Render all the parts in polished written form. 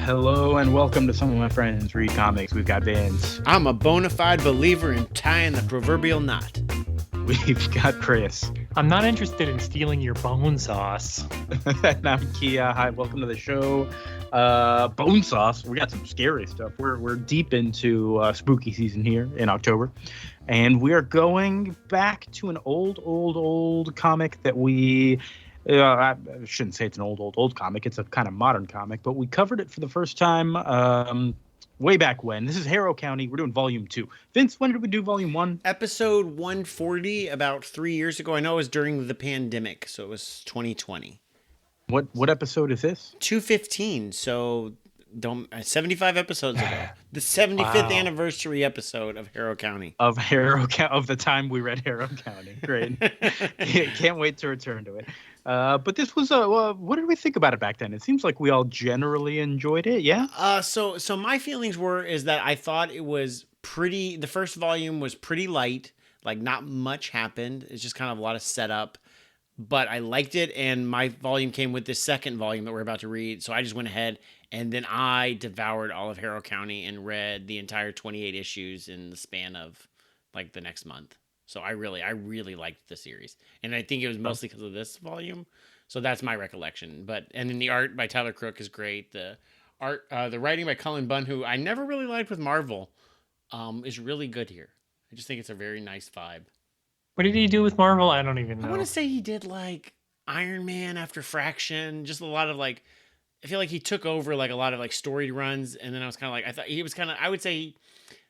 Hello and welcome to Some of My Friends Read Comics. We've got Vince. I'm a bona fide believer in tying the proverbial knot. We've got Chris. I'm not interested in stealing your bone sauce. And I'm Kia. Hi, welcome to the show. Bone sauce. We got some scary stuff. We're deep into spooky season here in October. And we are going back to an old comic that we... I shouldn't say it's an old comic. It's a kind of modern comic, but we covered it for the first time way back when. This is Harrow County. We're doing Volume 2. Vince, when did we do Volume 1? Episode 140, about 3 years ago. I know it was during the pandemic, so it was 2020. What episode is this? 215, so 75 episodes ago. The 75th anniversary episode of Harrow County. Of the time we read Harrow County. Great. Can't wait to return to it. But this was what did we think about it back then? It seems like we all generally enjoyed it, yeah? So my feelings is that I thought it was pretty, the first volume was pretty light, like not much happened. It's just kind of a lot of setup, but I liked it, and my volume came with this second volume that we're about to read, so I just went ahead and then I devoured all of Harrow County and read the entire 28 issues in the span of like the next month. So I really liked the series, and I think it was mostly because of this volume. So that's my recollection. And then the art by Tyler Crook is great. The writing by Cullen Bunn, who I never really liked with Marvel, is really good here. I just think it's a very nice vibe. What did he do with Marvel? I don't even know. I want to say he did like Iron Man after Fraction, just a lot of like. I feel like he took over like a lot of like storied runs, and then I was kind of like, I thought he was kind of, I would say,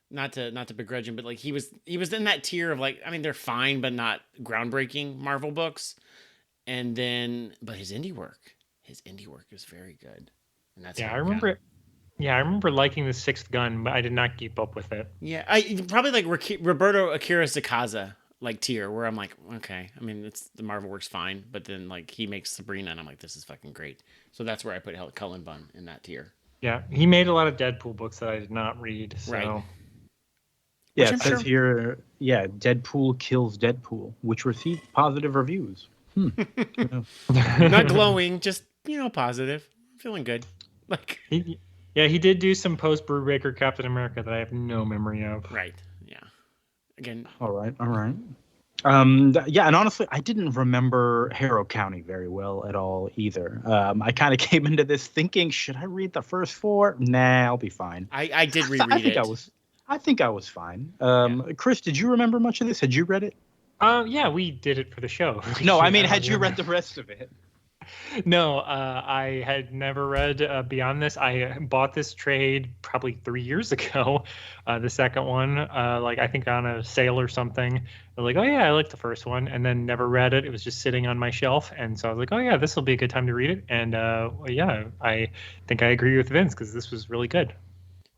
not to begrudge him, but like he was in that tier of like, I mean, they're fine but not groundbreaking Marvel books. And then, but his indie work is very good. And that's I remember. Yeah, I remember liking The Sixth Gun, but I did not keep up with it. Yeah, I probably like Roberto Akira Sakaza like tier, where I'm like, okay, I mean, it's the Marvel works fine, but then like he makes Sabrina, and I'm like, this is fucking great. So that's where I put Cullen Bunn in that tier. Yeah, he made a lot of Deadpool books that I did not read. So. Right. Yeah, it says here, Deadpool kills Deadpool, which received positive reviews. Not glowing, just positive. I'm feeling good. Like he did do some post Brubaker Captain America that I have no memory of. Right. Yeah. Again. All right. And honestly, I didn't remember Harrow County very well at all either. I kind of came into this thinking, should I read the first 4? Nah, I'll be fine. I did reread it. I think I was fine. Chris, did you remember much of this? Had you read it? Yeah, we did it for the show. No, I mean, had you read the rest of it? No, I had never read Beyond This. I bought this trade probably 3 years ago, the second one, I think on a sale or something. I was like, oh yeah, I like the first one, and then never read it. It was just sitting on my shelf, and so I was like, oh yeah, this will be a good time to read it. And I think I agree with Vince because this was really good.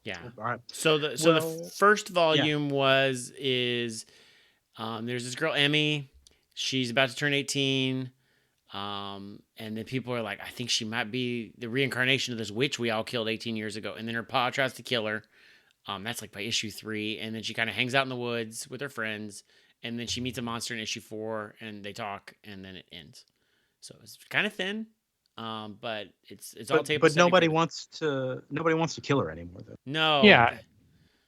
Yeah. All right. So the first volume is there's this girl Emmy. She's about to turn 18. And then people are like, I think she might be the reincarnation of this witch we all killed 18 years ago. And then her pa tries to kill her. That's like by issue 3. And then she kind of hangs out in the woods with her friends. And then she meets a monster in issue 4, and they talk, and then it ends. So it's kind of thin. But it's all table. But nobody wants to kill her anymore, though. No. Yeah.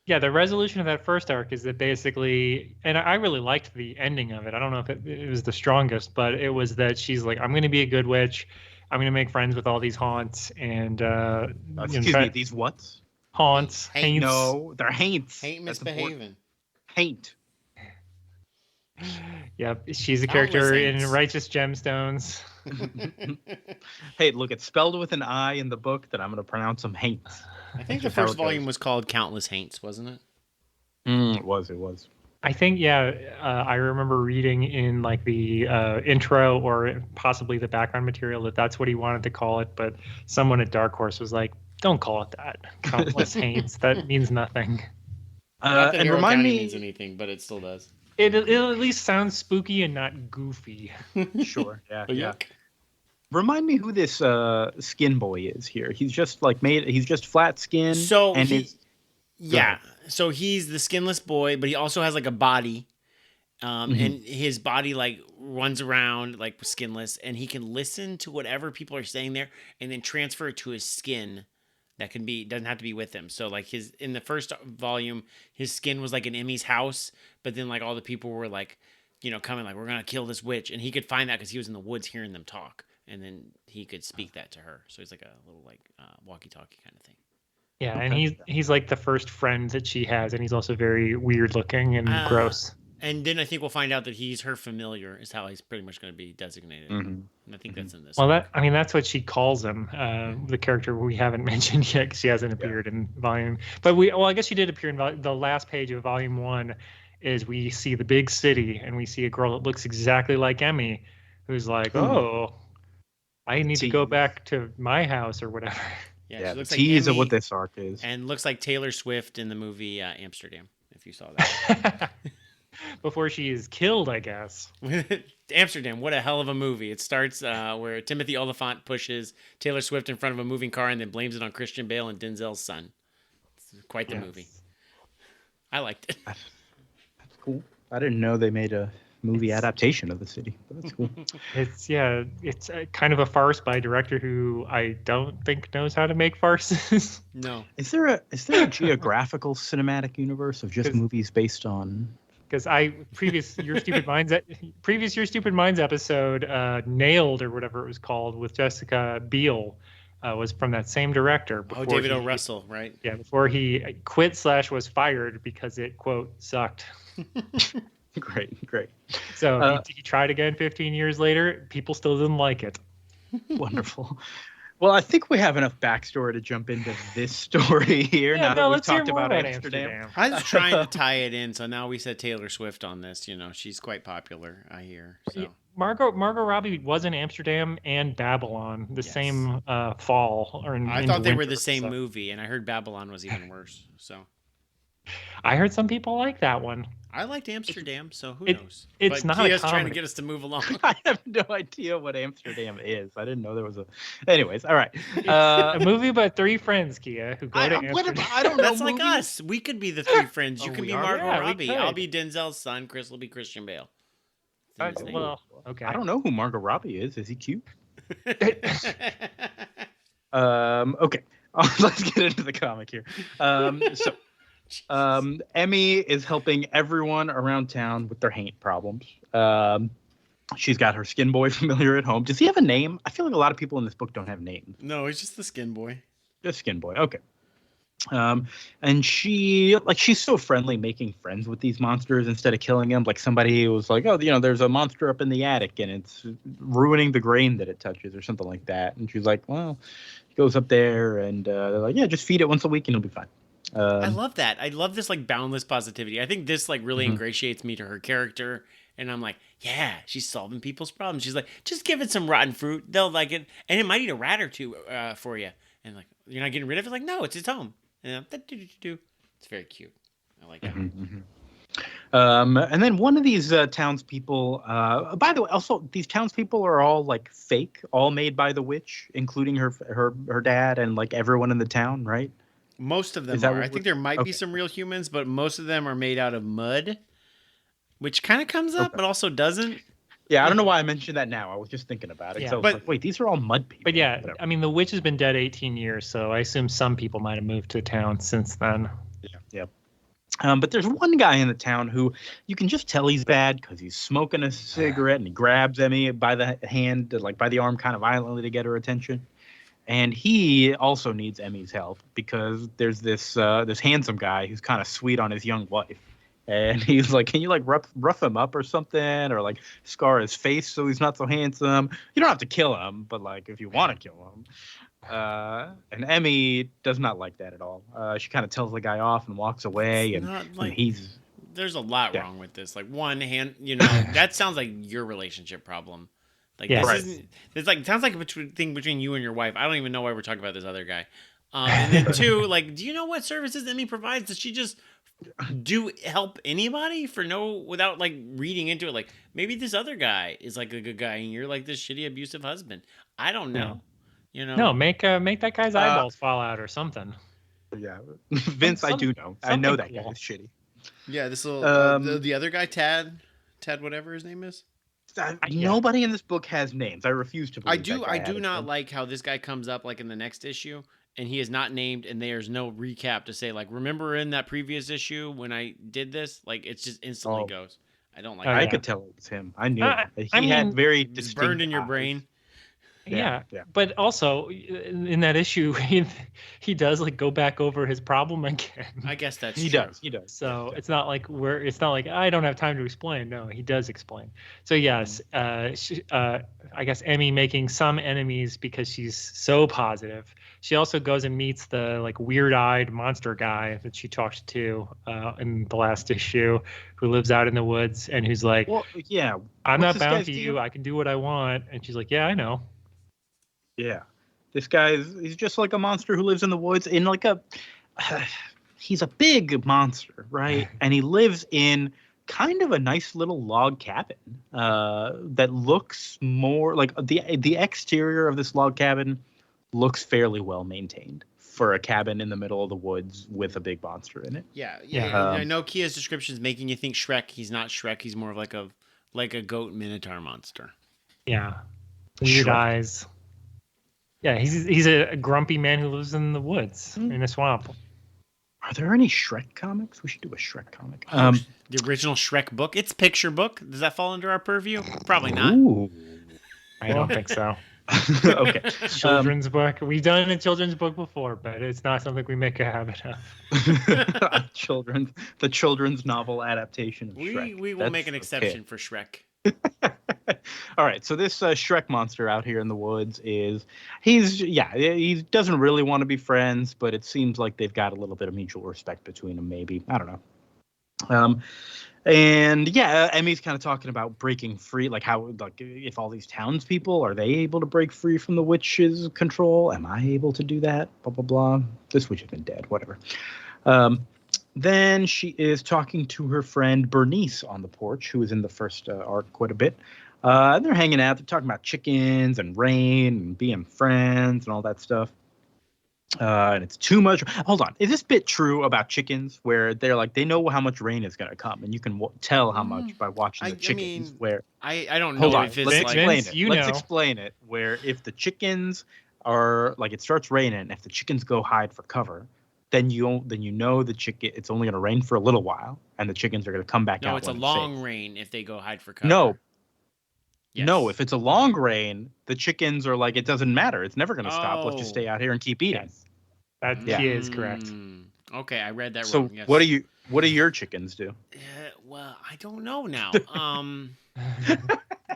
Yeah, the resolution of that first arc is that basically, and I really liked the ending of it. I don't know if it was the strongest, but it was that she's like, I'm going to be a good witch. I'm going to make friends with all these haunts. And excuse me, these what? Haunts. Haints. No, they're haints. Ain't misbehaving. Haint. Yep, she's a character in Righteous Gemstones. Hey, look, it's spelled with an I in the book that I'm going to pronounce them haints. I think the first volume was called Countless Haints, wasn't it? It was. I think, I remember reading in like the intro or possibly the background material that's what he wanted to call it, but someone at Dark Horse was like, don't call it that. Countless Haints, that means nothing. Not that Harrow County means anything, but it still does. It at least sounds spooky and not goofy. Sure, yeah. Remind me who this skin boy is here. He's just he's just flat skin. So so he's the skinless boy, but he also has like a body. And his body like runs around like skinless, and he can listen to whatever people are saying there and then transfer it to his skin that doesn't have to be with him. So like in the first volume, his skin was like in Emmy's house, but then like all the people were like, coming like, we're gonna kill this witch, and he could find that because he was in the woods hearing them talk, and then he could speak that to her. So he's like a little like walkie-talkie kind of thing. Yeah, and he's like the first friend that she has, and he's also very weird looking and gross. And then I think we'll find out that he's her familiar, is how he's pretty much going to be designated. And I think that's in this. Well, that's what she calls him. The character we haven't mentioned yet because she hasn't appeared in volume. But I guess she did appear in the last page of volume 1. Is we see the big city, and we see a girl that looks exactly like Emmy, who's like, "Oh, I need to go back to my house or whatever." Yeah, she looks like tease of what this arc is, and looks like Taylor Swift in the movie Amsterdam. If you saw that. Before she is killed, I guess. Amsterdam, what a hell of a movie. It starts where Timothy Olyphant pushes Taylor Swift in front of a moving car and then blames it on Christian Bale and Denzel's son. It's quite the movie. I liked it. That's cool. I didn't know they made a movie adaptation of the city. But that's cool. It's kind of a farce by a director who I don't think knows how to make farces. No. Is there a geographical cinematic universe of just movies based on? Because previous Your Stupid Minds episode, Nailed or whatever it was called with Jessica Biel, was from that same director. David O. Russell, right? Yeah, before he quit / was fired because it quote sucked. Great. So he tried again 15 years later. People still didn't like it. Wonderful. Well, I think we have enough backstory to jump into this story here. Now that we've talked about Amsterdam. I was trying to tie it in, so now we said Taylor Swift on this. She's quite popular, I hear. So. Yeah, Margot Robbie was in Amsterdam and Babylon the same fall. I thought they were the same movie, and I heard Babylon was even worse. So I heard some people like that one. I liked Amsterdam, so who knows? It's not a comedy. Trying to get us to move along. I have no idea what Amsterdam is. I didn't know there was a. Anyways, all right. It's a movie about 3 friends, Kia, who go to Amsterdam. I don't know. That's like us. We could be the 3 friends. You can be Margot Robbie. I'll be Denzel's son. Chris will be Christian Bale. Well, okay. I don't know who Margot Robbie is. Is he cute? Okay. Let's get into the comic here. Emmy is helping everyone around town with their Haint problems. She's got her skin boy familiar at home. Does he have a name? I feel like a lot of people in this book don't have names. No, he's just the skin boy. Just skin boy. Okay. And she's so friendly making friends with these monsters instead of killing them. Like somebody was like, oh, there's a monster up in the attic and it's ruining the grain that it touches or something like that. And she's like, well, he goes up there and they're like, yeah, just feed it once a week and it'll be fine. I love that. I love this like boundless positivity. I think this like really ingratiates me to her character. And I'm like, yeah, she's solving people's problems. She's like, just give it some rotten fruit. They'll like it. And it might eat a rat or two for you. And like, you're not getting rid of it? Like, no, it's its home. And it's very cute. I like it. And then one of these townspeople, by the way, also these townspeople are all like fake, all made by the witch, including her dad and like everyone in the town, right? Most of them are. I think there might be some real humans, but most of them are made out of mud, which kind of comes up, but also doesn't. Yeah, I don't know why I mentioned that now. I was just thinking about it. Yeah, so I was like, wait, these are all mud people. But yeah, whatever. I mean, the witch has been dead 18 years, so I assume some people might have moved to town since then. Yeah. But there's one guy in the town who you can just tell he's bad because he's smoking a cigarette and he grabs Emmy by the hand, like by the arm kind of violently to get her attention. And he also needs Emmy's help because there's this handsome guy who's kind of sweet on his young wife. And he's like, can you like rough him up or something, or like scar his face so he's not so handsome? You don't have to kill him, but like if you want to kill him. And Emmy does not like that at all. She kind of tells the guy off and walks away. There's a lot wrong with this. Like one hand, that sounds like your relationship problem. Like this sounds like a thing between you and your wife. I don't even know why we're talking about this other guy. And then 2, like, do you know what services Emmy provides? Does she just help anybody without like reading into it? Like maybe this other guy is like a good guy and you're like this shitty abusive husband. I don't know. No, make that guy's eyeballs fall out or something. Yeah, Vince, I do know. I know that guy is shitty. Yeah, this little the other guy, Tad, whatever his name is. Nobody in this book has names. I refuse to believe I do not like how this guy comes up like in the next issue and he is not named, and there's no recap to say like, remember in that previous issue when I did this? Like, it's just instantly goes. I don't like. Oh, I yeah. could tell it was him. I knew it. I He had mean, very It's distinct burned in your eyes. brain. Yeah, Yeah. but also in that issue, he does like go back over his problem again. I guess that's He true. does. He does. So Yeah, it's not like I don't have time to explain. No, he does explain. So yes, I guess Emmy making some enemies because she's so positive. She also goes and meets the like weird-eyed monster guy that she talks to in the last issue, who lives out in the woods and who's like, well, yeah. "I'm What's not this bound guy's to deal? you. I can do what I want." And she's like, "Yeah, I know." Yeah. This he's just like a monster who lives in the woods in like a he's a big monster, right? And he lives in kind of a nice little log cabin that looks more like the exterior of this log cabin looks fairly well maintained for a cabin in the middle of the woods with a big monster in it. Yeah. Yeah. I know Kia's description is making you think Shrek. He's not Shrek. He's more of like a goat minotaur monster. Yeah, weird Shrek. eyes. Yeah, he's a grumpy man who lives in the woods in a swamp. Are there any Shrek comics? We should do a Shrek comic. The original Shrek book. It's picture book. Does that fall under our purview? Probably not. Ooh. I don't think so. Okay. Children's book. We've done a children's book before, but it's not something we make a habit of. The children's novel adaptation of Shrek. We will That's make an exception for Shrek. All right, so this Shrek monster out here in the woods he doesn't really want to be friends, but it seems like they've got a little bit of mutual respect between them, maybe. I don't know. And yeah, Emmy's kind of talking about breaking free, like how, like if all these townspeople, are they able to break free from the witch's control? Am I able to do that? Blah, blah, blah. This witch has been dead, whatever. Then she is talking to her friend Bernice on the porch, who was in the first arc quite a bit. And they're hanging out. They're talking about chickens and rain and being friends and all that stuff. And it's too much. Hold on. Is this bit true about chickens where they're like, they know how much rain is going to come and you can tell how much by watching the chickens? I don't know Hold on. if it's Let's like explain Vince, it. Let's explain it. Where if the chickens are like, it starts raining, if the chickens go hide for cover, then you know the chicken, it's only going to rain for a little while and the chickens are going to come back out. No, it's a long rain if they go hide for cover. No. Yes. No, if it's a long rain, the chickens are like, it doesn't matter. It's never going to stop. Let's just stay out here and keep eating. Yes. That is correct. Okay, I read that So wrong. Yes. what do your chickens do? Well, I don't know now.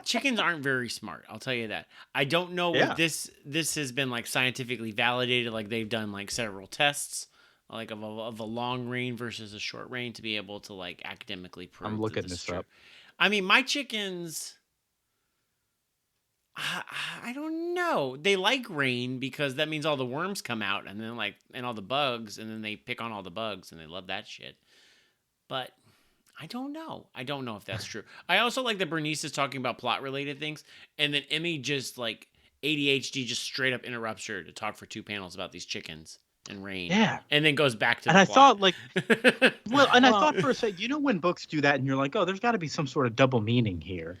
Chickens aren't very smart. I'll tell you that. I don't know if this has been like scientifically validated. Like they've done like several tests, like of a long rain versus a short rain to be able to like academically prove. I'm looking this up. I mean, my chickens. I don't know. They like rain because that means all the worms come out and then and all the bugs, and then they pick on all the bugs and they love that shit. But I don't know. I don't know if that's true. I also like that Bernice is talking about plot related things, and then Emmy just like ADHD just straight up interrupts her to talk for 2 panels about these chickens and rain. Yeah. And then goes back to and the I plot. thought like, I thought for a second, when books do that and you're like, oh, there's got to be some sort of double meaning here.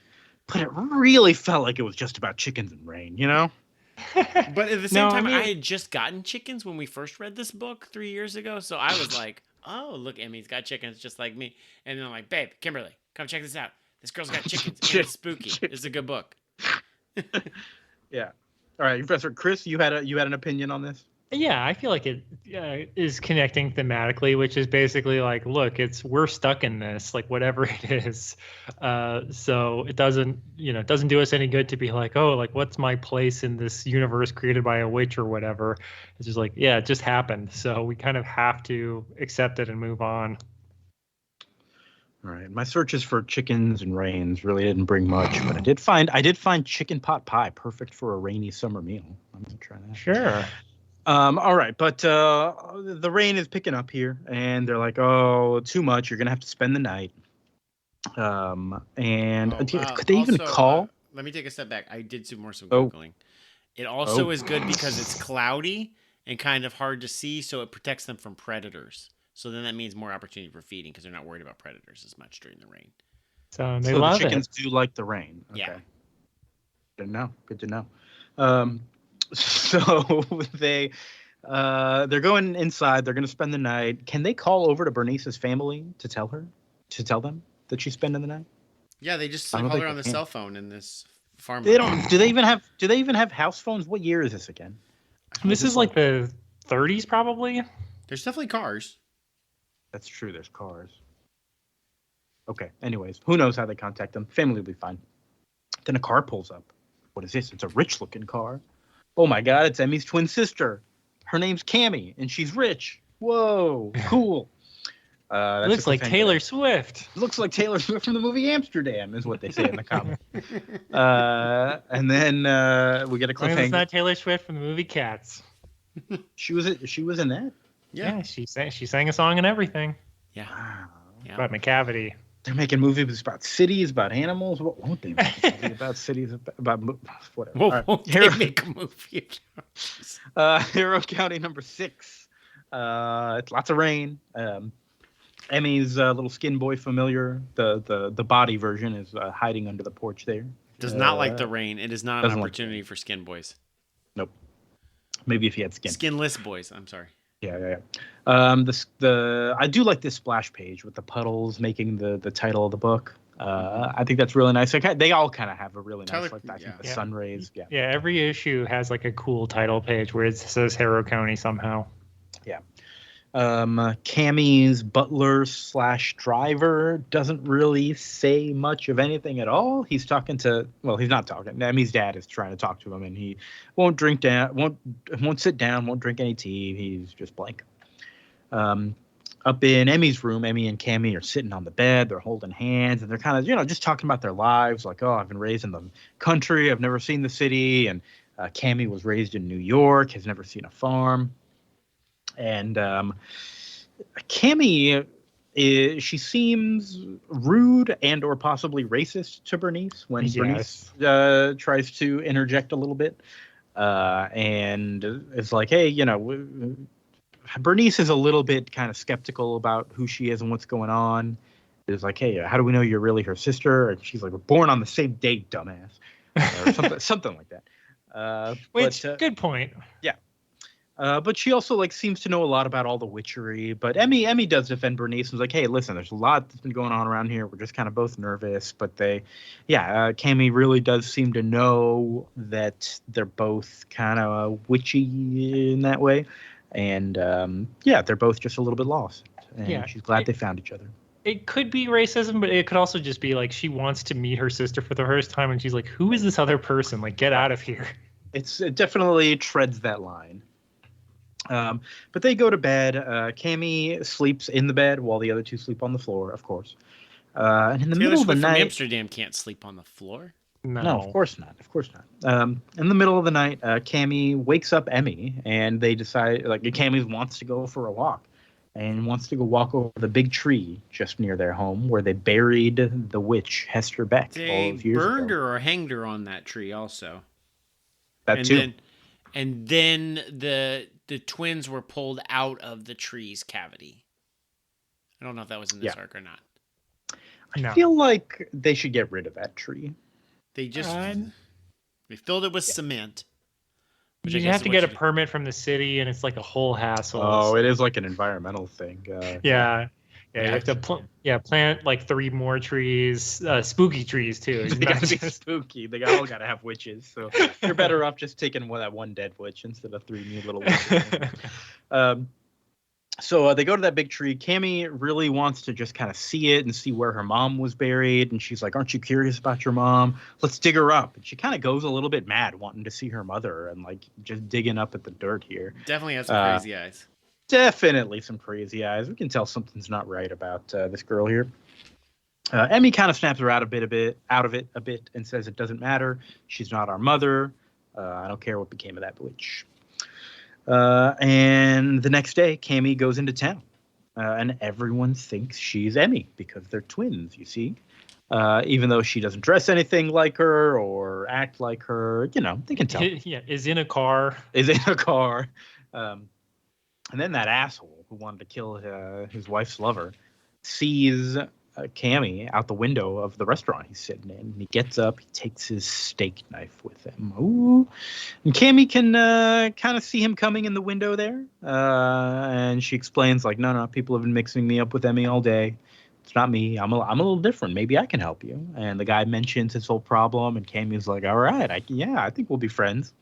But it really felt like it was just about chickens and rain, But at the same time, I had just gotten chickens when we first read this book 3 years ago. So I was like, oh, look, Emmy's got chickens just like me. And then I'm like, babe, Kimberly, come check this out. This girl's got chickens. And it's spooky. It's a good book. Yeah. All right, Professor Chris, you had an opinion on this? Yeah, I feel like it is connecting thematically, which is basically like, look, we're stuck in this, like whatever it is. So it doesn't do us any good to be like, oh, like what's my place in this universe created by a witch or whatever. It's just like, yeah, it just happened. So we kind of have to accept it and move on. All right, my searches for chickens and rains really didn't bring much, but I did find chicken pot pie, perfect for a rainy summer meal. I'm gonna try that. Sure. All right, but the rain is picking up here, and they're like, "Oh, too much. You're gonna have to spend the night." Could they even call? Let me take a step back. I did some Googling. It also is good because it's cloudy and kind of hard to see, so it protects them from predators. So then that means more opportunity for feeding because they're not worried about predators as much during the rain. So they love the chickens it. do like the rain. Okay. Yeah. Good to know. So They're going inside. They're going to spend the night. Can they call over to Bernice's family to tell them that she's spending the night? Yeah, they just I don't call think her they on the can. cell phone in this farm. They don't. Do they even have house phones? What year is this again? This is like the 30s, probably. There's definitely cars. That's true. There's cars. Okay. Anyways, who knows how they contact them? Family will be fine. Then a car pulls up. What is this? It's a rich-looking car. Oh my God! It's Emmy's twin sister. Her name's Cammy, and she's rich. Whoa! Cool. Looks like Taylor Swift. Looks like Taylor Swift from the movie Amsterdam, is what they say in the comic. And then we get a cliffhanger. It's not Taylor Swift from the movie Cats. She was in that. Yeah, she sang a song and everything. Yeah. Wow. Yeah. About McCavity. They're making movies about cities, about animals. What won't they make? About cities, about whatever. Whoa, Right. won't they make a movie? Harrow County #6. It's lots of rain. Emmy's little skin boy familiar, the body version, is hiding under the porch there. Does not like the rain. It is not an doesn't like opportunity for skin boys. Nope. Maybe if he had skin. Skinless boys. I'm sorry. Yeah. I do like this splash page with the puddles making the title of the book. I think that's really nice. They all kind of have a really nice, like I think the sun rays. Yeah. Yeah. Every issue has like a cool title page where it says Harrow County somehow. Yeah. Cammy's butler/driver doesn't really say much of anything at all. He's not talking. Emmy's dad is trying to talk to him, and he won't sit down, won't drink any tea. He's just blank. Up in Emmy's room, Emmy and Cammy are sitting on the bed. They're holding hands, and they're kind of, just talking about their lives. Like, oh, I've been raised in the country. I've never seen the city. And Cammy was raised in New York, has never seen a farm. And Cammy, she seems rude and or possibly racist to Bernice when Bernice tries to interject a little bit. And it's like, hey, Bernice is a little bit kind of skeptical about who she is and what's going on. It's like, hey, how do we know you're really her sister? And she's like, we're born on the same date, dumbass. Or something like that. Good point. Yeah. But she also seems to know a lot about all the witchery. But Emmy does defend Bernice and is like, hey, listen, there's a lot that's been going on around here. We're just kind of both nervous. But Cammy really does seem to know that they're both kind of witchy in that way. And they're both just a little bit lost. And she's glad they found each other. It could be racism, but it could also just be like she wants to meet her sister for the first time. And she's like, who is this other person? Like, get out of here. It definitely treads that line. But they go to bed. Cammy sleeps in the bed while the other two sleep on the floor, of course. And in the middle of the night, Amsterdam can't sleep on the floor. No, of course not. In the middle of the night, Cammy wakes up Emmy, and they decide, Cammy wants to go for a walk, and wants to go walk over the big tree just near their home where they buried the witch Hester Beck. They burned her or hanged her on that tree, also. Too. And then the twins were pulled out of the tree's cavity. I don't know if that was in this arc or not. I feel like they should get rid of that tree. They just they filled it with cement. You have to get a permit from the city, and it's like a whole hassle. Oh, it is like an environmental thing. You have to plant like 3 more trees, spooky trees too. They got to be spooky. They all got to have witches. So you're better off just taking that one dead witch instead of 3 new little witches. So they go to that big tree. Cammy really wants to just kind of see it and see where her mom was buried. And she's like, aren't you curious about your mom? Let's dig her up. And she kind of goes a little bit mad wanting to see her mother and just digging up at the dirt here. Definitely has some crazy eyes. Definitely some crazy eyes. We can tell something's not right about this girl here. Emmy kind of snaps her out of it a bit and says it doesn't matter. She's not our mother. I don't care what became of that witch. And the next day, Cammy goes into town, and everyone thinks she's Emmy because they're twins, you see. Even though she doesn't dress anything like her or act like her, they can tell. Yeah, is in a car. And then that asshole who wanted to kill his wife's lover sees Cammy out the window of the restaurant he's sitting in. And he gets up, he takes his steak knife with him. Ooh. And Cammy can kind of see him coming in the window there. And she explains, like, no, people have been mixing me up with Emmy all day. It's not me. I'm a little different. Maybe I can help you. And the guy mentions his whole problem, and Cammy's like, all right, I think we'll be friends.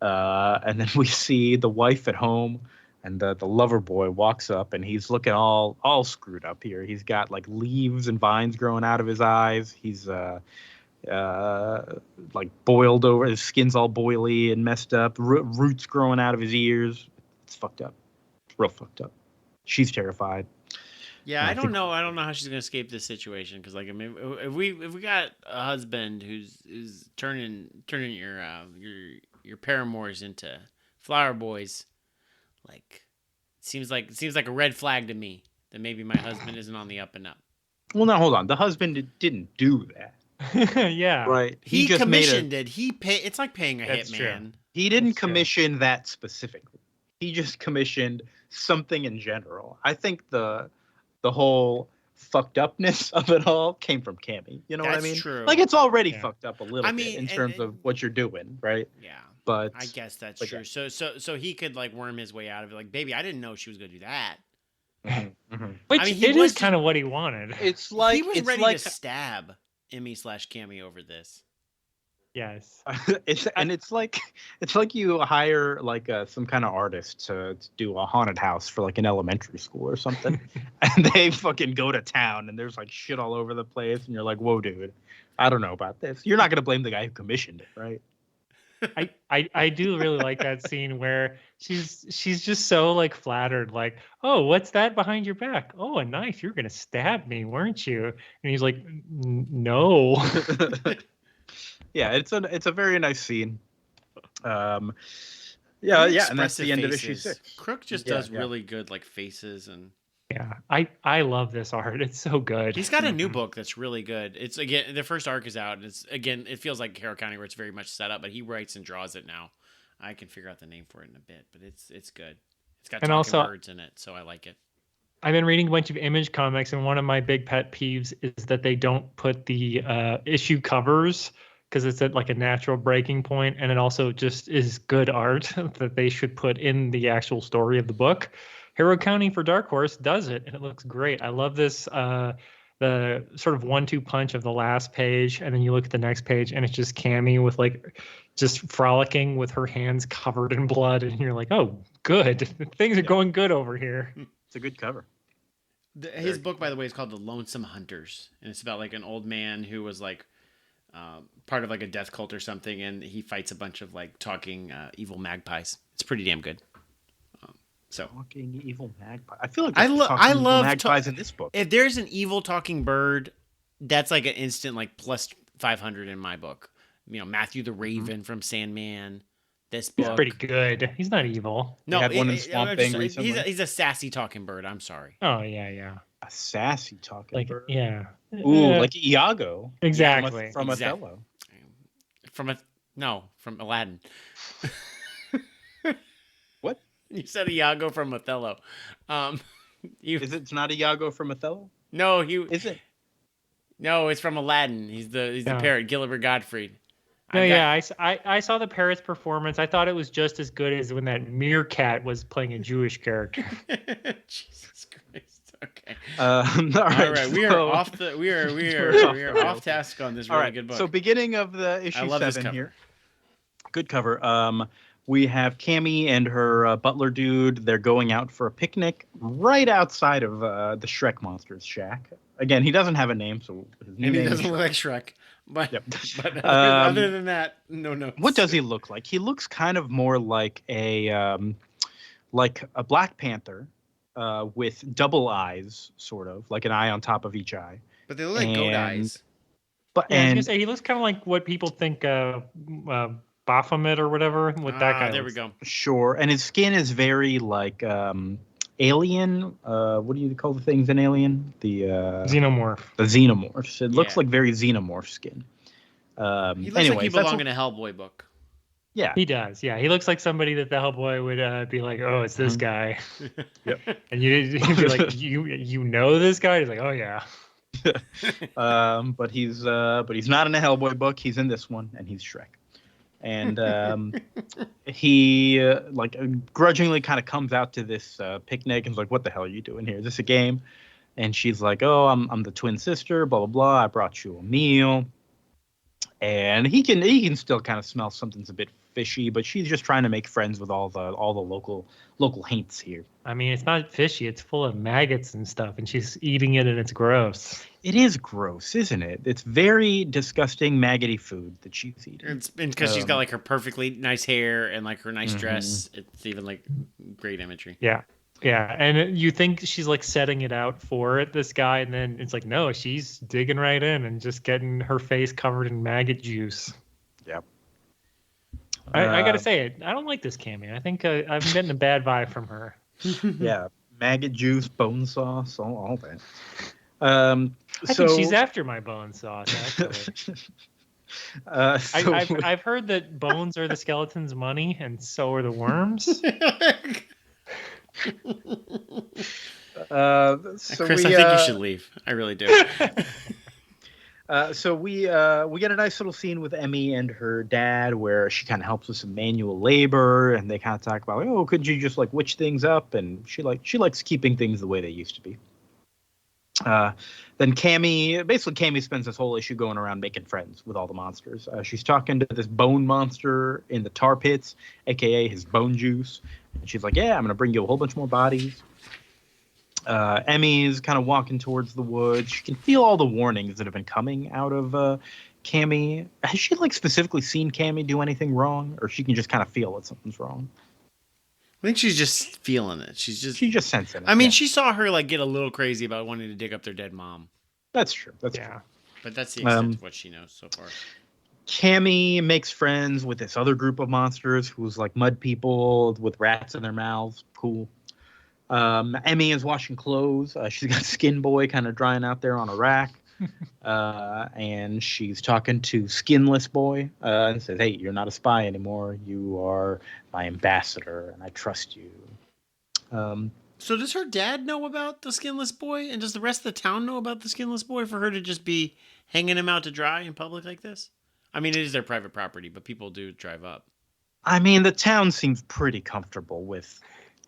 And then we see the wife at home. And the lover boy walks up, and he's looking all screwed up here. He's got like leaves and vines growing out of his eyes. He's like boiled over. His skin's all boily and messed up. Roots growing out of his ears. It's fucked up. It's real fucked up. She's terrified. Yeah, I don't know. I don't know how she's gonna escape this situation because, like, I mean, if we got a husband who's turning your paramours into flower boys. Like, seems like a red flag to me that maybe my husband isn't on the up and up. Well, now hold on. The husband didn't do that. Yeah, right. He just commissioned it. He pay. It's like paying a That's hitman. true. He didn't commission that specifically. He just commissioned something in general. I think the whole fucked upness of it all came from Cammy. You know what I mean? True. Like, it's already fucked up a little bit in terms of what you're doing, right? Yeah. But I guess that's true. Yeah. So he could like worm his way out of it. Like, baby, I didn't know she was gonna do that. Which I mean, it is kind of what he wanted. It's like he was ready to stab Emmy/Cammy over this. Yes. It's like you hire like some kind of artist to do a haunted house for like an elementary school or something, and they fucking go to town and there's like shit all over the place, and you're like, whoa, dude, I don't know about this. You're not gonna blame the guy who commissioned it, right? I do really like that scene where she's just so like flattered, like, oh, what's that behind your back? Oh, a knife. You're gonna stab me, weren't you? And he's like, no. Yeah, it's a very nice scene. And that's the end of issue 6. Crook just does really good like faces and. Yeah, I love this art. It's so good. He's got a new book that's really good. It's again the first arc is out, and it feels like Harrow County where it's very much set up, but he writes and draws it now. I can figure out the name for it in a bit, but it's good. It's got talking birds in it, so I like it. I've been reading a bunch of Image comics, and one of my big pet peeves is that they don't put the issue covers because it's at like a natural breaking point, and it also just is good art that they should put in the actual story of the book. Harrow County for Dark Horse does it, and it looks great. I love this, the sort of 1-2 punch of the last page, and then you look at the next page, and it's just Cammy with like just frolicking with her hands covered in blood, and you're like, oh, good. Things are going good over here. It's a good cover. His book, by the way, is called The Lonesome Hunters, and it's about like an old man who was like part of like a death cult or something, and he fights a bunch of like talking evil magpies. It's pretty damn good. Talking evil magpie. I feel like I love magpies in this book. If there's an evil talking bird, that's like an instant like plus 500 in my book. You know, Matthew the Raven from Sandman. This book. He's pretty good. He's not evil. No, had one in Swamp Thing recently. He's a sassy talking bird. I'm sorry. Oh yeah. A sassy talking bird. Yeah. Ooh, like Iago. Exactly. From Othello. From Aladdin. What? You said Iago from Othello. It's not Iago from Othello? No, Is it? No, it's from Aladdin. He's the parrot, Gilbert Gottfried. I saw the parrot's performance. I thought it was just as good as when that meerkat was playing a Jewish character. Jesus Christ. Okay. All right. We are off off task on this really good book. So beginning of the issue 7 here. Good cover. We have Cammy and her butler dude. They're going out for a picnic right outside of the Shrek monster's shack. Again, he doesn't have a name, so his name he doesn't look like Shrek. But, yep. but other than that, no. What does he look like? He looks kind of more like a Black Panther with double eyes, sort of like an eye on top of each eye. But they look like goat eyes. But I was gonna say he looks kind of like what people think Baphomet or whatever with that guy. There we go. Sure, and his skin is very like alien. What do you call the things in Alien? The xenomorph. The xenomorphs. It looks like very xenomorph skin. He looks like he belonged in a Hellboy book. Yeah. He does. Yeah, he looks like somebody that the Hellboy would be like, "Oh, it's this guy," Yep. and you'd be like, "You know this guy?" He's like, "Oh yeah." But he's not in a Hellboy book. He's in this one, and he's Shrek. And he like grudgingly kind of comes out to this picnic and is like, "What the hell are you doing here? Is this a game?" And she's like, "Oh, I'm the twin sister. Blah blah blah. I brought you a meal." And he can still kind of smell something's a bit fishy, but she's just trying to make friends with all the local Haints here. I mean, it's not fishy. It's full of maggots and stuff, and she's eating it, and it's gross. It is gross, isn't it? It's very disgusting, maggoty food that she's eating. It's because she's got like her perfectly nice hair and like her nice dress. It's even like great imagery. Yeah. Yeah, and you think she's like setting it out for this guy, and then it's like, no, she's digging right in and just getting her face covered in maggot juice. Yep. I gotta say it. I don't like this Cammy. I think I'm getting a bad vibe from her. Yeah, maggot juice, bone sauce, all that. I think she's after my bone sauce. Actually, I've heard that bones are the skeleton's money, and so are the worms. Chris, I think you should leave. I really do. So we get a nice little scene with Emmy and her dad where she kind of helps with some manual labor, and they kind of talk about, oh, couldn't you just like witch things up? And she likes keeping things the way they used to be. Then Cammy spends this whole issue going around making friends with all the monsters. She's talking to this bone monster in the tar pits, aka his bone juice. And she's like, yeah, I'm going to bring you a whole bunch more bodies. Emmy is kind of walking towards the woods. She can feel all the warnings that have been coming out of Cammy. Has she like specifically seen Cammy do anything wrong? Or she can just kind of feel that something's wrong? I think she's just feeling it. She's just sensing it. I mean, she saw her like get a little crazy about wanting to dig up their dead mom. That's true. True. But that's the extent of what she knows so far. Cammy makes friends with this other group of monsters who's like mud people with rats in their mouths. Cool. Emmy is washing clothes. She's got Skin Boy kind of drying out there on a rack. And she's talking to Skinless Boy and says, hey, you're not a spy anymore. You are my ambassador, and I trust you. So does her dad know about the Skinless Boy? And does the rest of the town know about the Skinless Boy for her to just be hanging him out to dry in public like this? I mean, it is their private property, but people do drive up. I mean, the town seems pretty comfortable with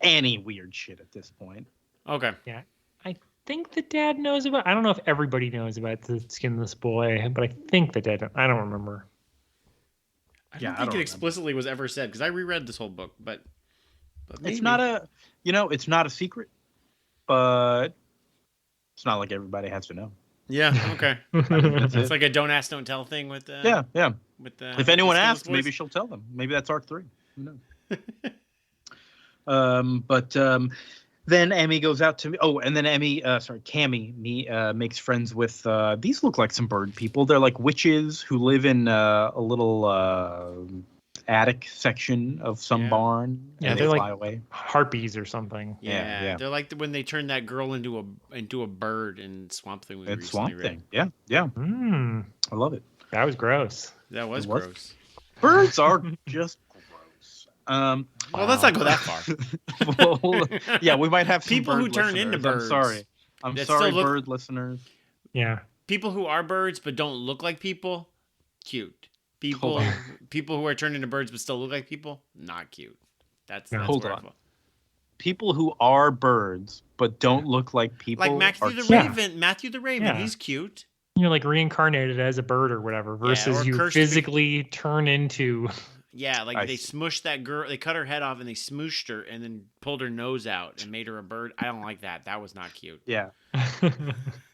any weird shit at this point. Okay. Yeah. I think the dad knows about. I don't know if everybody knows about the Skinless Boy, but I think the dad. I don't remember. I don't think it explicitly was ever said because I reread this whole book, but maybe. It's not a secret, but it's not like everybody has to know. Yeah. Okay. It's like a don't ask, don't tell thing with. Yeah. With if anyone asks, maybe she'll tell them. Maybe that's arc 3. Who knows? Then Emmy goes out to and then Cammy makes friends with these look like some bird people. They're like witches who live in a little attic section of some barn. Yeah, and they're fly like away. Harpies or something. Yeah. They're like when they turned that girl into a bird in Swamp Thing. Swamp Thing. Yeah. I love it. That was gross. That was gross. Birds are just gross. Well, let's not go that far. Yeah, we might have some people who turn listeners. into birds. I'm sorry, bird listeners. Yeah. People who are birds but don't look like people, cute. People who are turned into birds but still look like people, not cute. That's hold on. People who are birds but don't look like people, like Matthew the Raven. Matthew the Raven, he's cute. You're like reincarnated as a bird or whatever, versus you physically turn into. Yeah, like they smushed that girl. They cut her head off and they smooshed her and then pulled her nose out and made her a bird. I don't like that. That was not cute. Yeah.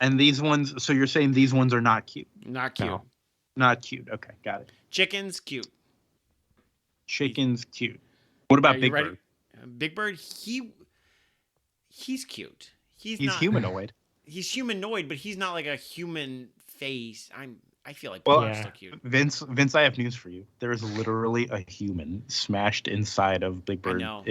And these ones. So you're saying these ones are not cute? Not cute. No. Not cute. Okay, got it. Chicken's cute. Chicken's cute. What about Big Bird? Big Bird, he's cute. He's humanoid. He's humanoid, but he's not like a human face. I feel like Big still cute. Vince, I have news for you. There is literally a human smashed inside of Big Bird. I know.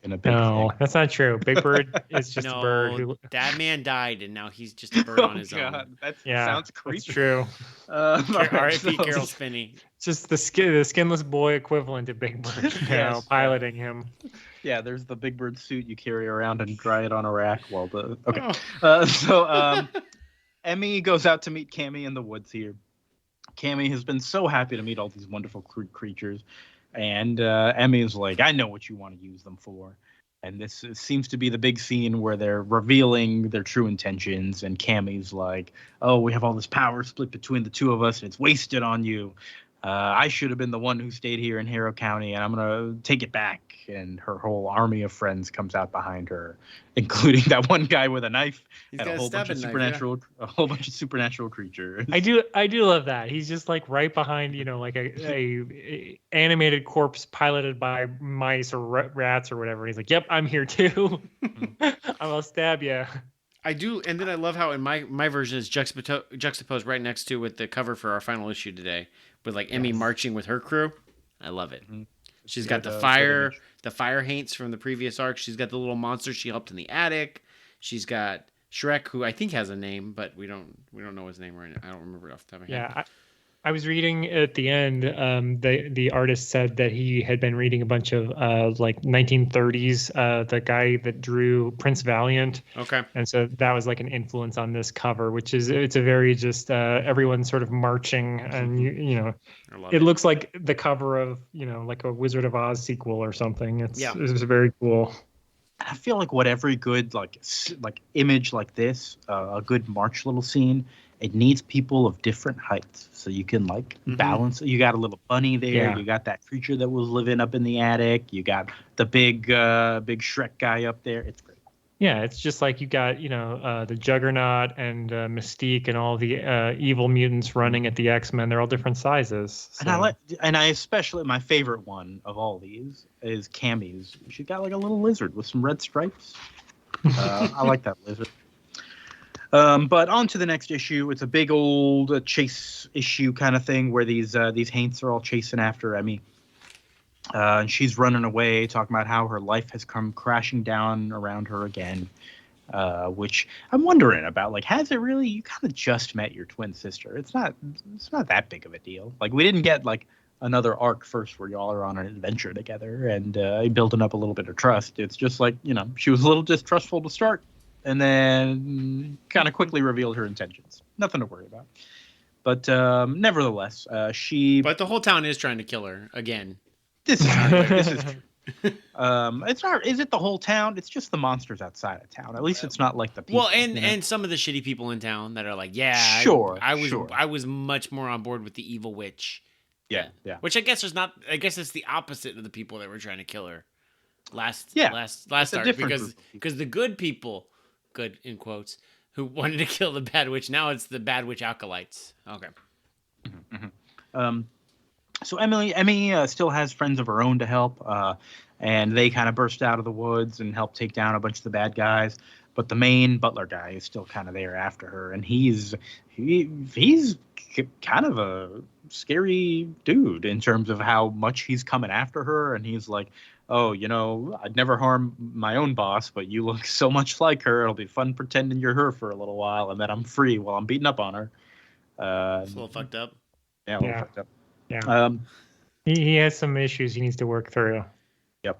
in a big No, thing. that's not true. Big Bird is just a bird No, who. that man died, and now he's just a bird on his own. That Yeah, sounds creepy. that's true. All right, R.I.P. so- Carol Spinney. Just the skinless boy equivalent of Big Bird now, Yes. piloting him. Yeah, there's the Big Bird suit you carry around and dry it on a rack while the. Okay. Oh. So Emmy goes out to meet Cammy in the woods here. Cammy has been so happy to meet all these wonderful creatures. And Emmy is like, I know what you want to use them for. And this seems to be the big scene where they're revealing their true intentions. And Cammy's like, oh, we have all this power split between the two of us, and it's wasted on you. I should have been the one who stayed here in Harrow County, and I'm going to take it back. And her whole army of friends comes out behind her, including that one guy with a knife He's and got a a whole bunch of stabbing knife, a whole bunch of supernatural creatures. I do love that. He's just like right behind, like a animated corpse piloted by mice or rats or whatever. He's like, "Yep, I'm here too. I will stab you." I do, and then I love how in my version is juxtaposed right next to with the cover for our final issue today, with like Emmy marching with her crew. I love it. Mm-hmm. She's got the fire Haints from the previous arc. She's got the little monster she helped in the attic. She's got Shrek, who I think has a name, but we don't know his name right now. I don't remember it off the top of my head. Yeah, I was reading at the end. The artist said that he had been reading a bunch of like 1930s. The guy that drew Prince Valiant. Okay. And so that was like an influence on this cover, which is it's a very just everyone sort of marching, and it looks like the cover of like a Wizard of Oz sequel or something. It's very cool. I feel like what every good like image like this, a good March little scene, it needs people of different heights, so you can balance. You got a little bunny there. Yeah. You got that creature that was living up in the attic. You got the big Shrek guy up there. It's great. Yeah, it's just like you got the Juggernaut and Mystique and all the evil mutants running at the X-Men. They're all different sizes. So. And I especially, my favorite one of all these is Cammy's. She got like a little lizard with some red stripes. I like that lizard. But on to the next issue. It's a big old chase issue kind of thing where these Haints are all chasing after Emmy. And she's running away, talking about how her life has come crashing down around her again. Which I'm wondering about. Like, has it really? You kind of just met your twin sister. It's not that big of a deal. Like, we didn't get like another arc first where y'all are on an adventure together and building up a little bit of trust. It's just like, she was a little distrustful to start, and then kind of quickly revealed her intentions. Nothing to worry about. But nevertheless, But the whole town is trying to kill her again. This is true. It's not. Is it the whole town? It's just the monsters outside of town. At least it's not like the people. Well, and some of the shitty people in town that are like, sure. I was much more on board with the evil witch. Yeah. Which I guess it's the opposite of the people that were trying to kill her. Last arc, because the good people, good in quotes, who wanted to kill the bad witch, now it's the bad witch acolytes. Okay. Mm-hmm. So Emmy still has friends of her own to help, and they kind of burst out of the woods and help take down a bunch of the bad guys. But the main butler guy is still kind of there after her, and he's kind of a scary dude in terms of how much he's coming after her. And he's like, oh, I'd never harm my own boss, but you look so much like her. It'll be fun pretending you're her for a little while, and then I'm free while I'm beating up on her. It's a little fucked up. Yeah, a little fucked up. Yeah. He has some issues he needs to work through. Yep.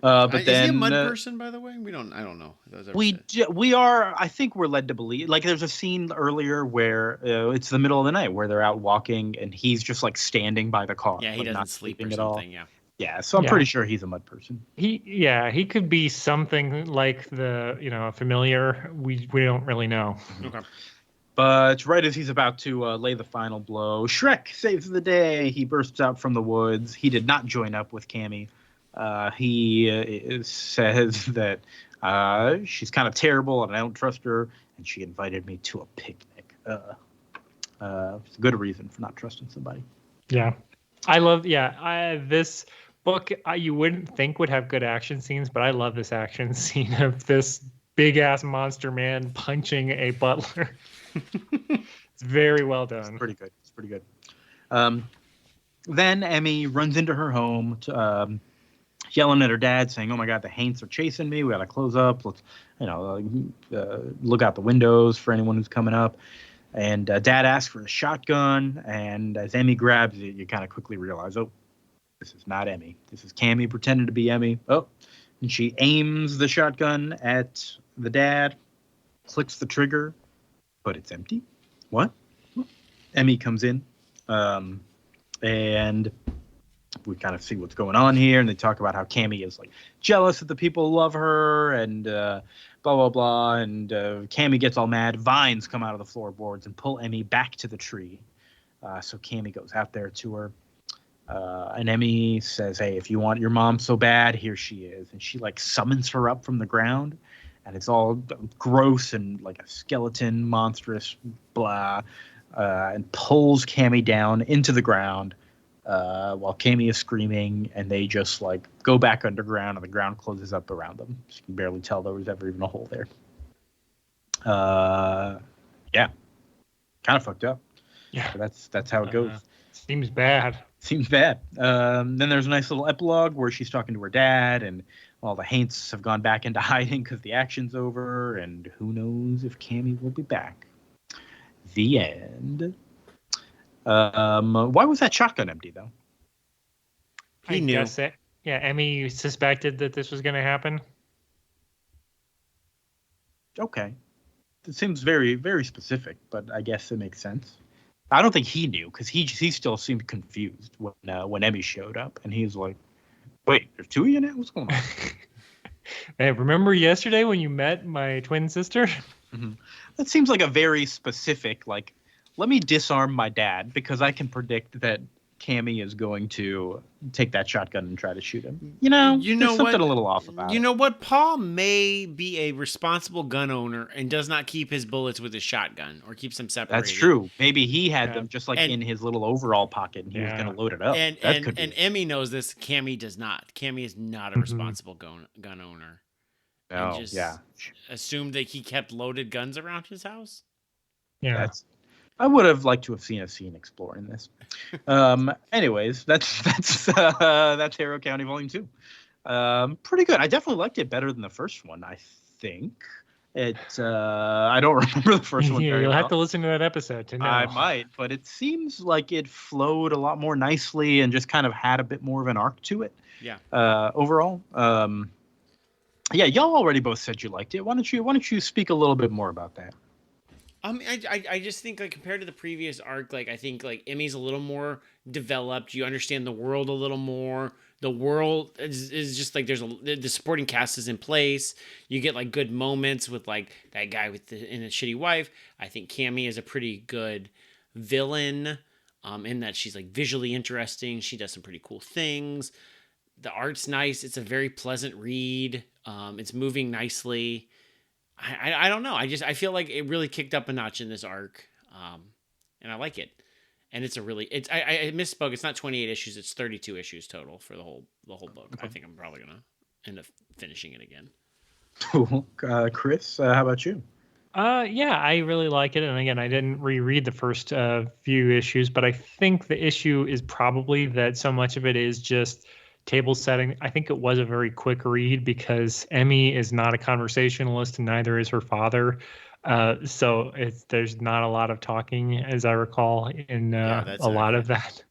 But is then he a mud person, by the way? I don't know. We are. I think we're led to believe. Like, there's a scene earlier where it's the middle of the night where they're out walking, and he's just like standing by the car. Yeah, he doesn't not sleep sleeping or something. at all. Yeah. So I'm pretty sure he's a mud person. He could be something like a familiar. We don't really know. Okay. But right as he's about to lay the final blow, Shrek saves the day. He bursts out from the woods. He did not join up with Cammy. He says that she's kind of terrible and I don't trust her, and she invited me to a picnic. It's a good reason for not trusting somebody. Yeah. I love, this book you wouldn't think would have good action scenes, but I love this action scene of this big-ass monster man punching a butler. It's very well done. It's pretty good. Then Emmy runs into her home. yelling at her dad, saying, "Oh my God, the Haints are chasing me. We got to close up. Let's, look out the windows for anyone who's coming up." And Dad asks for a shotgun, and as Emmy grabs it, you kind of quickly realize, oh, this is not Emmy. This is Cammy pretending to be Emmy. Oh, and she aims the shotgun at the dad, clicks the trigger, but it's empty. What? Emmy comes in, and we kind of see what's going on here, and they talk about how Cammy is like jealous that the people love her, and blah blah blah, and Cammy gets all mad. Vines come out of the floorboards and pull Emmy back to the tree. So Cammy goes out there to her, and Emmy says, "Hey, if you want your mom so bad, here she is." And she like summons her up from the ground, and it's all gross and like a skeleton, monstrous, blah, and pulls Cammy down into the ground. While Cammy is screaming, and they just like go back underground, and the ground closes up around them. So you can barely tell there was ever even a hole there. Yeah, kind of fucked up. Yeah, so that's how it goes. Seems bad. Seems bad. Then there's a nice little epilogue where she's talking to her dad, and all the Haints have gone back into hiding because the action's over, and who knows if Cammy will be back. The end. Why was that shotgun empty though? He knew. Guess it. Yeah, Emmy suspected that this was going to happen. Okay, it seems very, very specific, but I guess it makes sense. I don't think he knew because he still seemed confused when Emmy showed up, and he was like, "Wait, there's two of you now? What's going on?" Hey, remember yesterday when you met my twin sister? Mm-hmm. That seems like a very specific like. Let me disarm my dad because I can predict that Cammy is going to take that shotgun and try to shoot him. There's something a little off about it. You know what? Paul may be a responsible gun owner and does not keep his bullets with his shotgun or keeps them separated. That's true. Maybe he had them just like in his little overall pocket and he was going to load it up. And Emmy knows this. Cammy does not. Cammy is not a responsible gun owner. No, and just assumed that he kept loaded guns around his house. Yeah. I would have liked to have seen a scene exploring this. Anyways, that's Harrow County Volume 2. Pretty good. I definitely liked it better than the first one, I think. I don't remember the first one. You'll have to listen to that episode to know. I might, but it seems like it flowed a lot more nicely and just kind of had a bit more of an arc to it. Yeah. Overall. Yeah, y'all already both said you liked it. Why don't you speak a little bit more about that? I just think like compared to the previous arc, like I think like Emmy's a little more developed. You understand the world a little more. The world is just like the supporting cast is in place. You get like good moments with like that guy in a shitty wife. I think Cammy is a pretty good villain, in that she's like visually interesting. She does some pretty cool things. The art's nice. It's a very pleasant read. It's moving nicely. I don't know. I feel like it really kicked up a notch in this arc, and I like it. And I misspoke. It's not 28 issues. It's 32 issues total for the whole book. Okay. I think I'm probably gonna end up finishing it again. Cool. Chris, how about you? Yeah, I really like it. And again, I didn't reread the first few issues, but I think the issue is probably that so much of it is just table setting. I think it was a very quick read because Emmy is not a conversationalist and neither is her father. So there's not a lot of talking, as I recall, in a lot of that.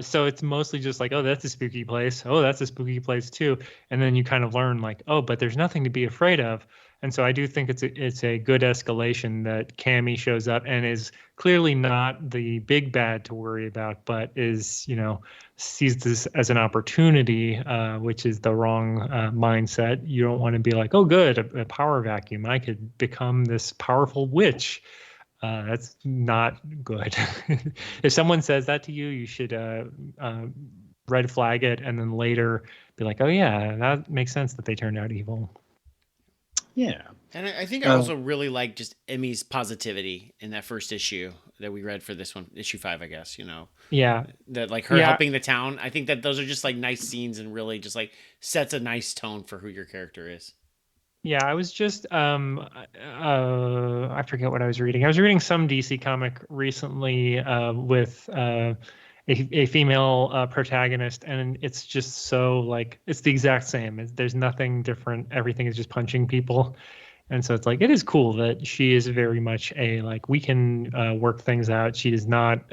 So it's mostly just like, oh, that's a spooky place. Oh, that's a spooky place too. And then you kind of learn like, oh, but there's nothing to be afraid of. And so I do think it's a good escalation that Cammy shows up and is clearly not the big bad to worry about, but is, sees this as an opportunity, which is the wrong mindset. You don't want to be like, oh, good, a power vacuum. I could become this powerful witch. That's not good. If someone says that to you, you should red flag it and then later be like, oh, yeah, that makes sense that they turned out evil. Yeah. And I think I also really like just Emmy's positivity in that first issue that we read for this one, issue 5, I guess, Yeah. That like her helping the town. I think that those are just like nice scenes and really just like sets a nice tone for who your character is. Yeah, I was just I forget what I was reading. I was reading some DC comic recently with a female protagonist, and it's just so like it's the exact same. There's nothing different. Everything is just punching people. And so it's like it is cool that she is very much a like we can work things out. She does not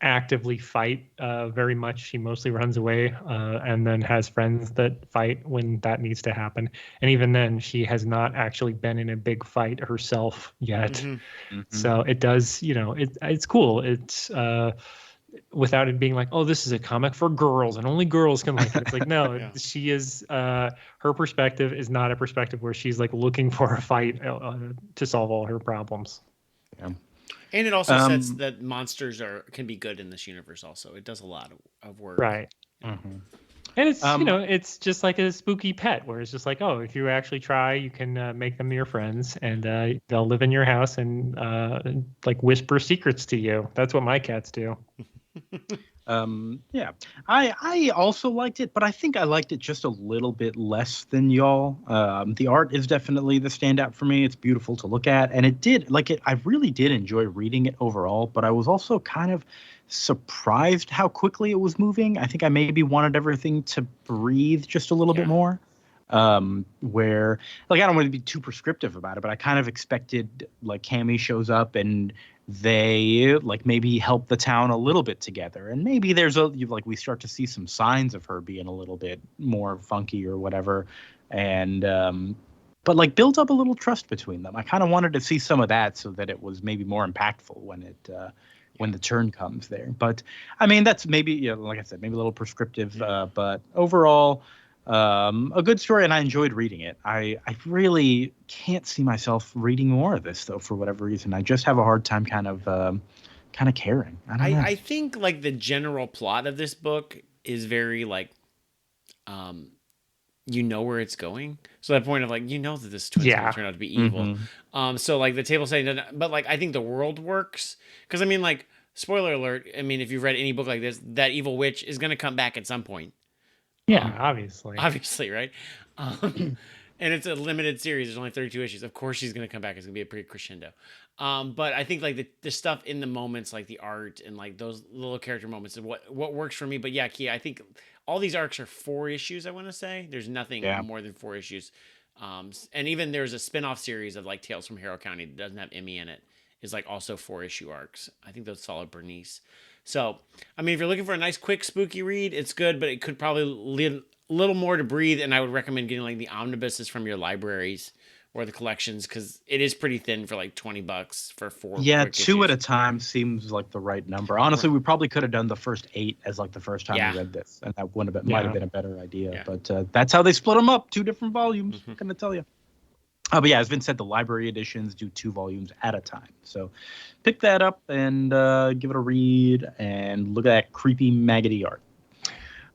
actively fight very much. She mostly runs away and then has friends that fight when that needs to happen. And even then, she has not actually been in a big fight herself yet. Mm-hmm. So it does, it's cool. It's without it being like, oh, this is a comic for girls and only girls can like it. It's like, no, Yeah. she is, her perspective is not a perspective where she's like looking for a fight to solve all her problems. Yeah. And it also sets that monsters can be good in this universe also. It does a lot of work. Right. Mm-hmm. And it's, it's just like a spooky pet where it's just like, oh, if you actually try, you can make them your friends and they'll live in your house and like whisper secrets to you. That's what my cats do. Yeah, I also liked it, but I think I liked it just a little bit less than y'all. The art is definitely the standout for me. It's beautiful to look at, and I really did enjoy reading it overall, but I was also kind of surprised how quickly it was moving. I think I maybe wanted everything to breathe just a little bit more. Where like I don't want to be too prescriptive about it, but I kind of expected like Cammy shows up and they like maybe help the town a little bit together, and maybe there's we start to see some signs of her being a little bit more funky or whatever, and but like build up a little trust between them. I kind of wanted to see some of that so that it was maybe more impactful when the turn comes there. But I mean that's maybe like I said, maybe a little prescriptive, but overall a good story, and I enjoyed reading it. I really can't see myself reading more of this though for whatever reason. I just have a hard time kind of caring. I don't know. I think like the general plot of this book is very like where it's going. So that point of like that this twin's gonna turn out to be evil. Mm-hmm. So like the table setting, but like I think the world works because I mean like spoiler alert. I mean if you've read any book like this, that evil witch is gonna come back at some point. Yeah, obviously, right? And it's a limited series. There's only 32 issues. Of course, she's going to come back. It's going to be a pretty crescendo. But I think like the stuff in the moments, like the art and like those little character moments, is what works for me. But yeah, Kia, I think all these arcs are 4 issues. I want to say there's nothing more than 4 issues. And even there's a spinoff series of like Tales from Harrow County that doesn't have Emmy in it. Is like also 4 issue arcs. I think those solid Bernice. So, I mean, if you're looking for a nice, quick, spooky read, it's good, but it could probably leave a little more to breathe. And I would recommend getting like the omnibuses from your libraries or the collections because it is pretty thin for like $20 for 4. Yeah, 2 at a time seems like the right number. Honestly, we probably could have done the first 8 as like the first time we read this, and that might have been a better idea. Yeah. But that's how they split them up, 2 different volumes. I'm gonna tell you. But yeah, as Vince said, the library editions do 2 volumes at a time. So pick that up and give it a read and look at that creepy, maggoty art.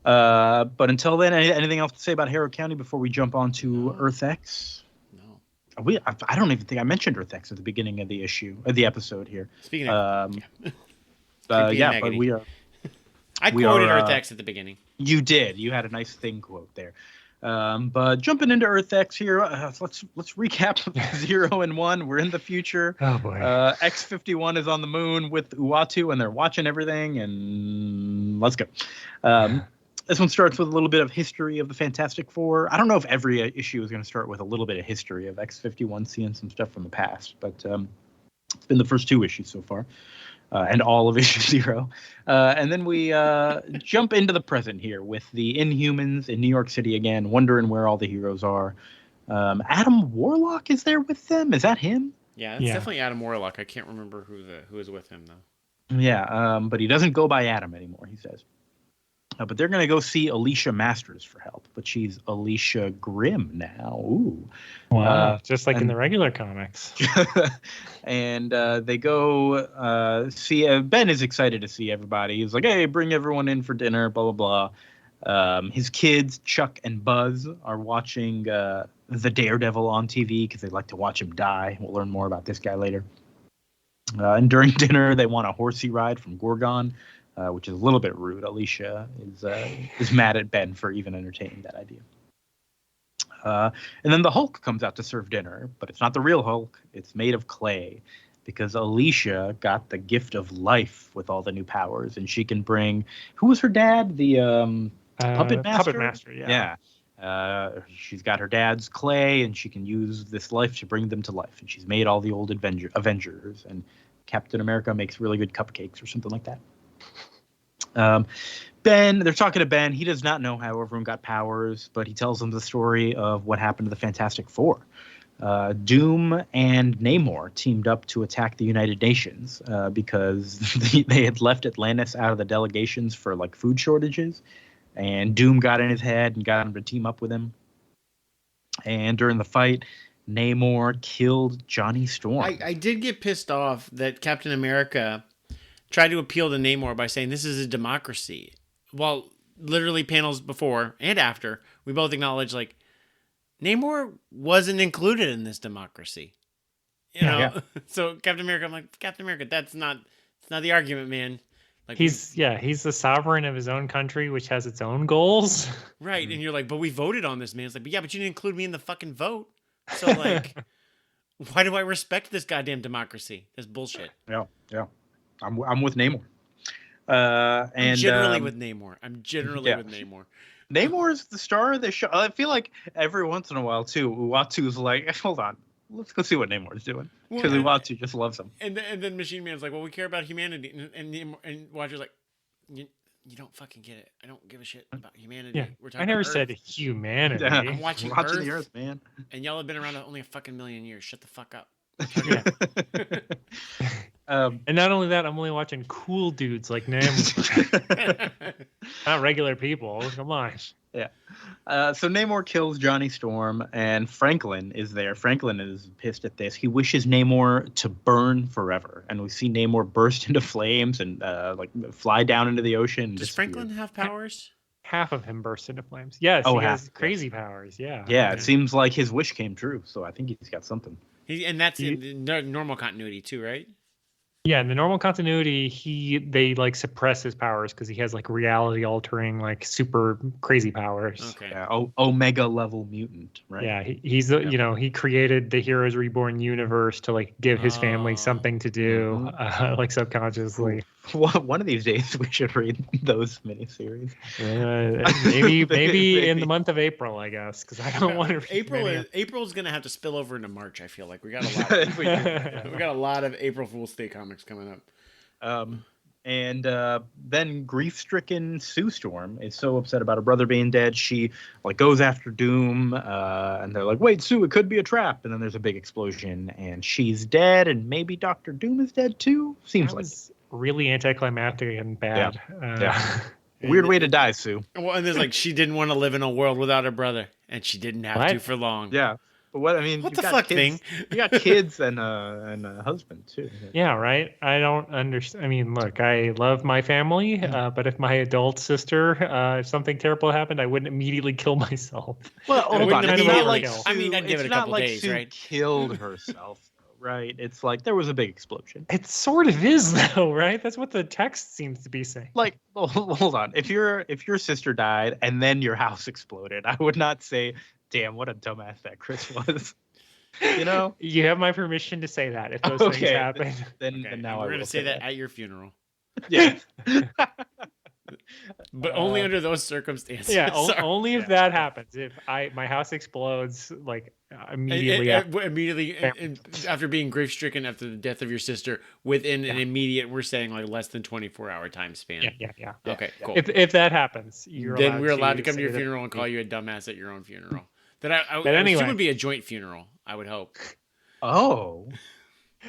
But until then, anything else to say about Harrow County before we jump on to Earth X? No. I don't even think I mentioned Earth X at the beginning of the episode here. Speaking of but we are. I quoted Earth X at the beginning. You did. You had a nice thing quote there. But jumping into Earth X here, let's recap 0 and 1. We're in the future. Oh boy. X-51 is on the moon with Uatu, and they're watching everything. And let's go. This one starts with a little bit of history of the Fantastic Four. I don't know if every issue is going to start with a little bit of history of X-51, seeing some stuff from the past, but it's been the first 2 issues so far. And all of issue 0. And then we jump into the present here with the Inhumans in New York City again, wondering where all the heroes are. Adam Warlock is there with them? Is that him? Yeah, it's definitely Adam Warlock. I can't remember who is with him, though. Yeah, but he doesn't go by Adam anymore, he says. But they're going to go see Alicia Masters for help. But she's Alicia Grimm now. Ooh. Wow. Just like in the regular comics. And they go see... Ben is excited to see everybody. He's like, hey, bring everyone in for dinner, blah, blah, blah. His kids, Chuck and Buzz, are watching the Daredevil on TV because they like to watch him die. We'll learn more about this guy later. And during dinner, they want a horsey ride from Gorgon. Which is a little bit rude. Alicia is mad at Ben for even entertaining that idea. And then the Hulk comes out to serve dinner, but it's not the real Hulk. It's made of clay because Alicia got the gift of life with all the new powers, and she can bring. Who was her dad? The puppet master. Puppet master, yeah. She's got her dad's clay, and she can use this life to bring them to life. And she's made all the old Avengers, and Captain America makes really good cupcakes or something like that. Ben, they're talking to Ben. He does not know how everyone got powers, but he tells them the story of what happened to the Fantastic Four. Doom and Namor teamed up to attack the United Nations because they had left Atlantis out of the delegations for like food shortages, and Doom got in his head and got him to team up with him. And during the fight, Namor killed Johnny Storm. I did get pissed off that Captain America tried to appeal to Namor by saying this is a democracy. Well, literally panels before and after, we both acknowledge like Namor wasn't included in this democracy. You know? Yeah. So Captain America, I'm like, Captain America, it's not the argument, man. Like he's the sovereign of his own country, which has its own goals. Right. And you're like, but we voted on this, man. It's like, but you didn't include me in the fucking vote. So like, why do I respect this goddamn democracy? That's bullshit. Yeah. I'm with Namor. I'm generally with Namor. With Namor. Namor is the star of the show. I feel like every once in a while too, Uatu's like, hold on, let's go see what Namor's doing, because Uatu just loves him. And then Machine Man's like, well, we care about humanity, and Uatu's like, you don't fucking get it. I don't give a shit about humanity. Yeah. We're talking I never about said Earth. humanity. Yeah. I'm watching the Earth, man. And y'all have been around only a fucking million years. Shut the fuck up. And not only that, I'm only watching cool dudes like Namor. Not regular people. Come on. Yeah. So Namor kills Johnny Storm, and Franklin is there. Franklin is pissed at this. He wishes Namor to burn forever, and we see Namor burst into flames and like fly down into the ocean. Does Franklin have powers? Half of him burst into flames. Yes, he has crazy powers. Yeah. Yeah, It seems like his wish came true, so I think he's got something. And that's in normal continuity too, right? Yeah, in the normal continuity, they like suppress his powers because he has like reality altering, like super crazy powers. Okay. Yeah, Omega level mutant, right? Yeah, he's he created the Heroes Reborn universe to like give his family something to do, like subconsciously. One of these days we should read those miniseries. Maybe in the month of April, I guess, because I don't want to. April's gonna have to spill over into March. I feel like we got a lot. We got a lot of April Fool's Day comics coming up. And then grief-stricken Sue Storm is so upset about her brother being dead, she like goes after Doom, and they're like, "Wait, Sue, it could be a trap." And then there's a big explosion, and she's dead, and maybe Dr. Doom is dead too. Seems like really anticlimactic and bad. Weird way to die, Sue. Well, and there's like she didn't want to live in a world without her brother, and she didn't have to for long. Yeah. But what the fuck thing? You got kids and a husband too. Yeah, right. I don't understand. I mean, look, I love my family, but if my adult sister, if something terrible happened, I wouldn't immediately kill myself. Well, hold on. It's not like I mean, I'd give it a couple days, Sue right? Killed herself, right? It's like there was a big explosion. It sort of is, though, right? That's what the text seems to be saying. Like, hold on. If your sister died and then your house exploded, I would not say, "Damn, what a dumbass that Chris was." You know, you have my permission to say that if those things happen. Then now we're gonna say that at your funeral. Yeah, but only under those circumstances. Yeah, only if that happens. If my house explodes, like immediately after being grief stricken after the death of your sister, within an immediate, we're saying like less than 24-hour time span. Yeah. Okay, cool. If that happens, we're allowed to come to your funeral and call you a dumbass at your own funeral. That I assume would be a joint funeral. I would hope. Oh,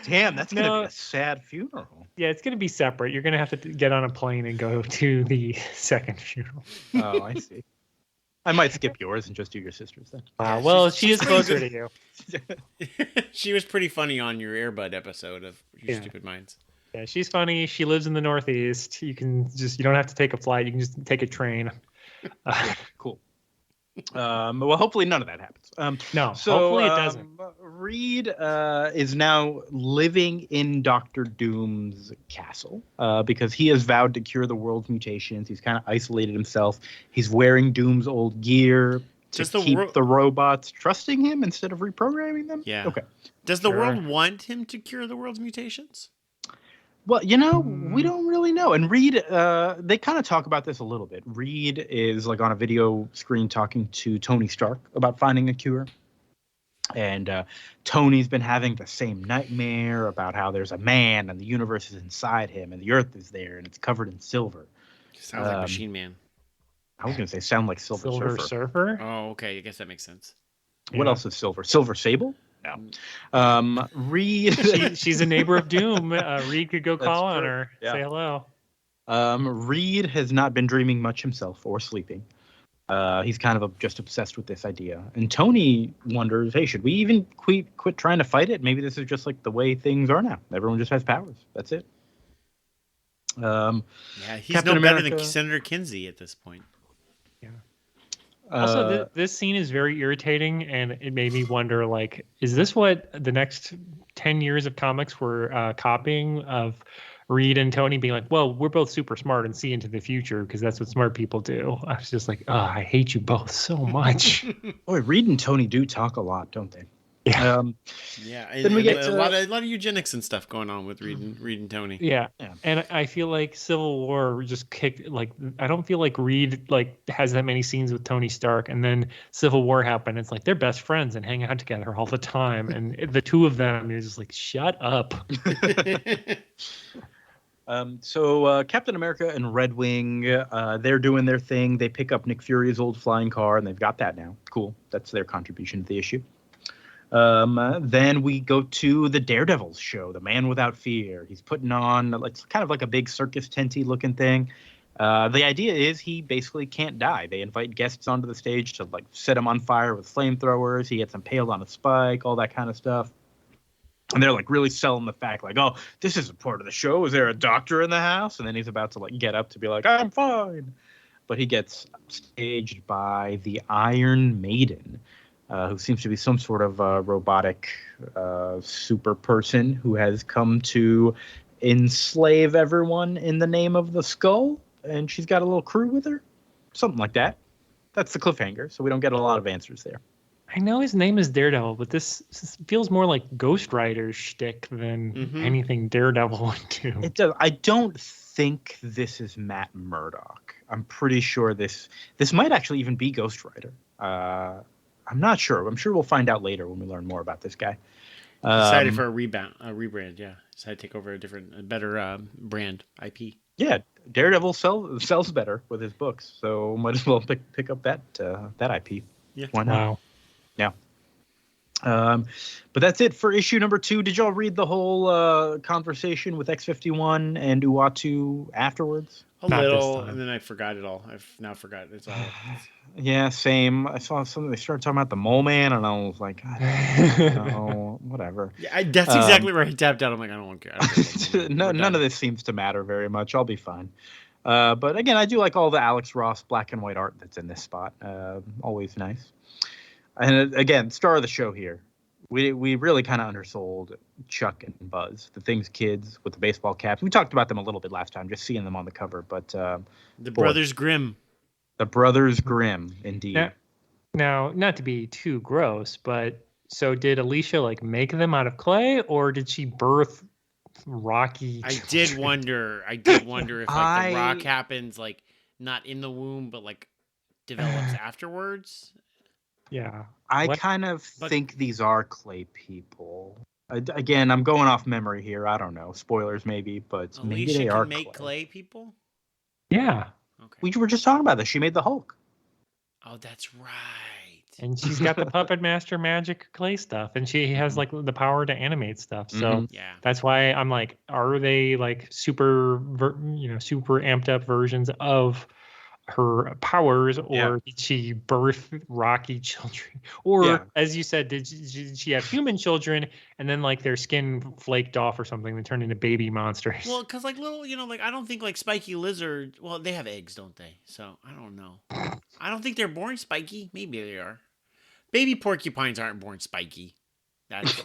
damn! That's gonna be a sad funeral. Yeah, it's gonna be separate. You're gonna have to get on a plane and go to the second funeral. Oh, I see. I might skip yours and just do your sister's then. Wow. Well, she is closer to you. She was pretty funny on your Airbud episode of Your Stupid Minds. Yeah, she's funny. She lives in the Northeast. You don't have to take a flight. You can just take a train. Cool. Well, hopefully none of that happens. No, so, hopefully it doesn't. Reed is now living in Dr. Doom's castle because he has vowed to cure the world's mutations. He's kind of isolated himself. He's wearing Doom's old gear. to keep the robots trusting him instead of reprogramming them? Yeah. Okay. Does the world want him to cure the world's mutations? Well, we don't really know. And Reed, they kind of talk about this a little bit. Reed is like on a video screen talking to Tony Stark about finding a cure. And Tony's been having the same nightmare about how there's a man and the universe is inside him and the earth is there and it's covered in silver. Sounds like Machine Man. I was going to say sound like Silver Surfer. Oh, okay. I guess that makes sense. What else is silver? Silver Sable? No. Reed. She's a neighbor of Doom. Reed could go call on her. Yeah. Say hello. Reed has not been dreaming much himself or sleeping. He's kind of just obsessed with this idea. And Tony wonders, hey, should we even quit trying to fight it? Maybe this is just like the way things are now. Everyone just has powers. That's it. He's Captain no better America, than Senator Kinsey at this point. Yeah. Also, this scene is very irritating, and it made me wonder, like, is this what the next 10 years of comics were copying of Reed and Tony being like, well, we're both super smart and see into the future because that's what smart people do. I was just like, oh, I hate you both so much. Boy, Reed and Tony do talk a lot, don't they? Yeah. Then we get a lot of eugenics and stuff going on with Reed and Tony. Yeah. And I feel like Civil War just kicked, like, I don't feel like Reed like has that many scenes with Tony Stark, and then Civil War happened. It's like they're best friends and hang out together all the time, and the two of them is just like, shut up. So Captain America and Red Wing, they're doing their thing. They pick up Nick Fury's old flying car, and they've got that now. Cool. That's their contribution to the issue. Then we go to the Daredevil's show, The Man Without Fear. He's putting on it's kind of like a big circus tenty looking thing. The idea is he basically can't die. They invite guests onto the stage to like set him on fire with flamethrowers. He gets impaled on a spike, all that kind of stuff. And they're like really selling the fact like, oh, this is a part of the show. Is there a doctor in the house? And then he's about to like get up to be like, I'm fine. But he gets staged by the Iron Maiden, who seems to be some sort of robotic super person who has come to enslave everyone in the name of the skull. And she's got a little crew with her. Something like that. That's the cliffhanger. So we don't get a lot of answers there. I know his name is Daredevil, but this feels more like Ghost Rider's shtick than anything Daredevil would do. It does. I don't think this is Matt Murdock. I'm pretty sure this might actually even be Ghost Rider. I'm not sure. I'm sure we'll find out later when we learn more about this guy. Decided for a rebrand. Yeah, decided to take over a better brand IP. Yeah, Daredevil sells better with his books, so might as well pick up that IP. Yeah, why not? Wow. Yeah. But that's it for issue number 2. Did y'all read the whole conversation with X-51 and Uatu afterwards? A little, and then I forgot it all. I've now forgotten it's all. Yeah, same. I saw something. They started talking about the Mole Man, and I was like, no, whatever. Yeah, that's exactly where I tapped out. I'm like, I don't care. None of this seems to matter very much. I'll be fine. But again, I do like all the Alex Ross black and white art that's in this spot. Always nice. And again, star of the show here. We really kind of undersold Chuck and Buzz, the Things kids with the baseball caps. We talked about them a little bit last time, just seeing them on the cover. But the Brothers Grimm. The Brothers Grimm, indeed. Now, not to be too gross, but so did Alicia like make them out of clay, or did she birth Rocky? I did wonder if like the rock happens like not in the womb, but like develops afterwards. Yeah. I kind of think these are clay people. Again, I'm going off memory here. I don't know. Spoilers maybe, but Alicia maybe they are can make clay people? Yeah. Okay. We were just talking about this. She made the Hulk. Oh, that's right. And she's got the Puppet Master magic clay stuff, and she has like the power to animate stuff. So that's why I'm like, are they like super amped up versions of her powers, or did she birth Rocky children? Or as you said, did she have human children and then like their skin flaked off or something and turned into baby monsters? Well, because like little, like I don't think like spiky lizard. Well, they have eggs, don't they? So I don't know. I don't think they're born spiky. Maybe they are. Baby porcupines aren't born spiky. That's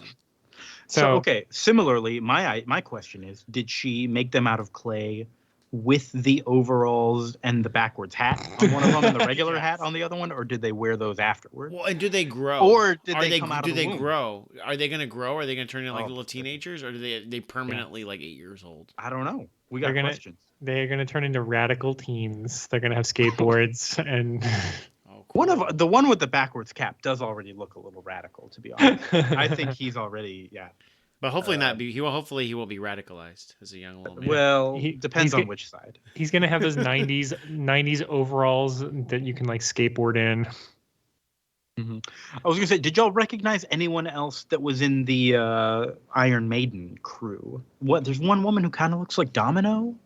so okay. Similarly, my question is, did she make them out of clay with the overalls and the backwards hat on one of them and the regular hat on the other one, or did they wear those afterward? Well, and do they grow? Or did they come out of the womb? Grow? Are they going to grow? Are they going to turn into like Oh, little teenagers, or do they permanently like 8 years old? I don't know. We got questions. They're gonna turn into radical teens. They're gonna have skateboards and. Cool. The one with the backwards cap does already look a little radical, to be honest. I think he's already But hopefully not be. Hopefully he won't be radicalized as a young little man. Well, depends on which side. He's gonna have those '90s overalls that you can like skateboard in. Mm-hmm. I was gonna say, did y'all recognize anyone else that was in the Iron Maiden crew? There's one woman who kind of looks like Domino,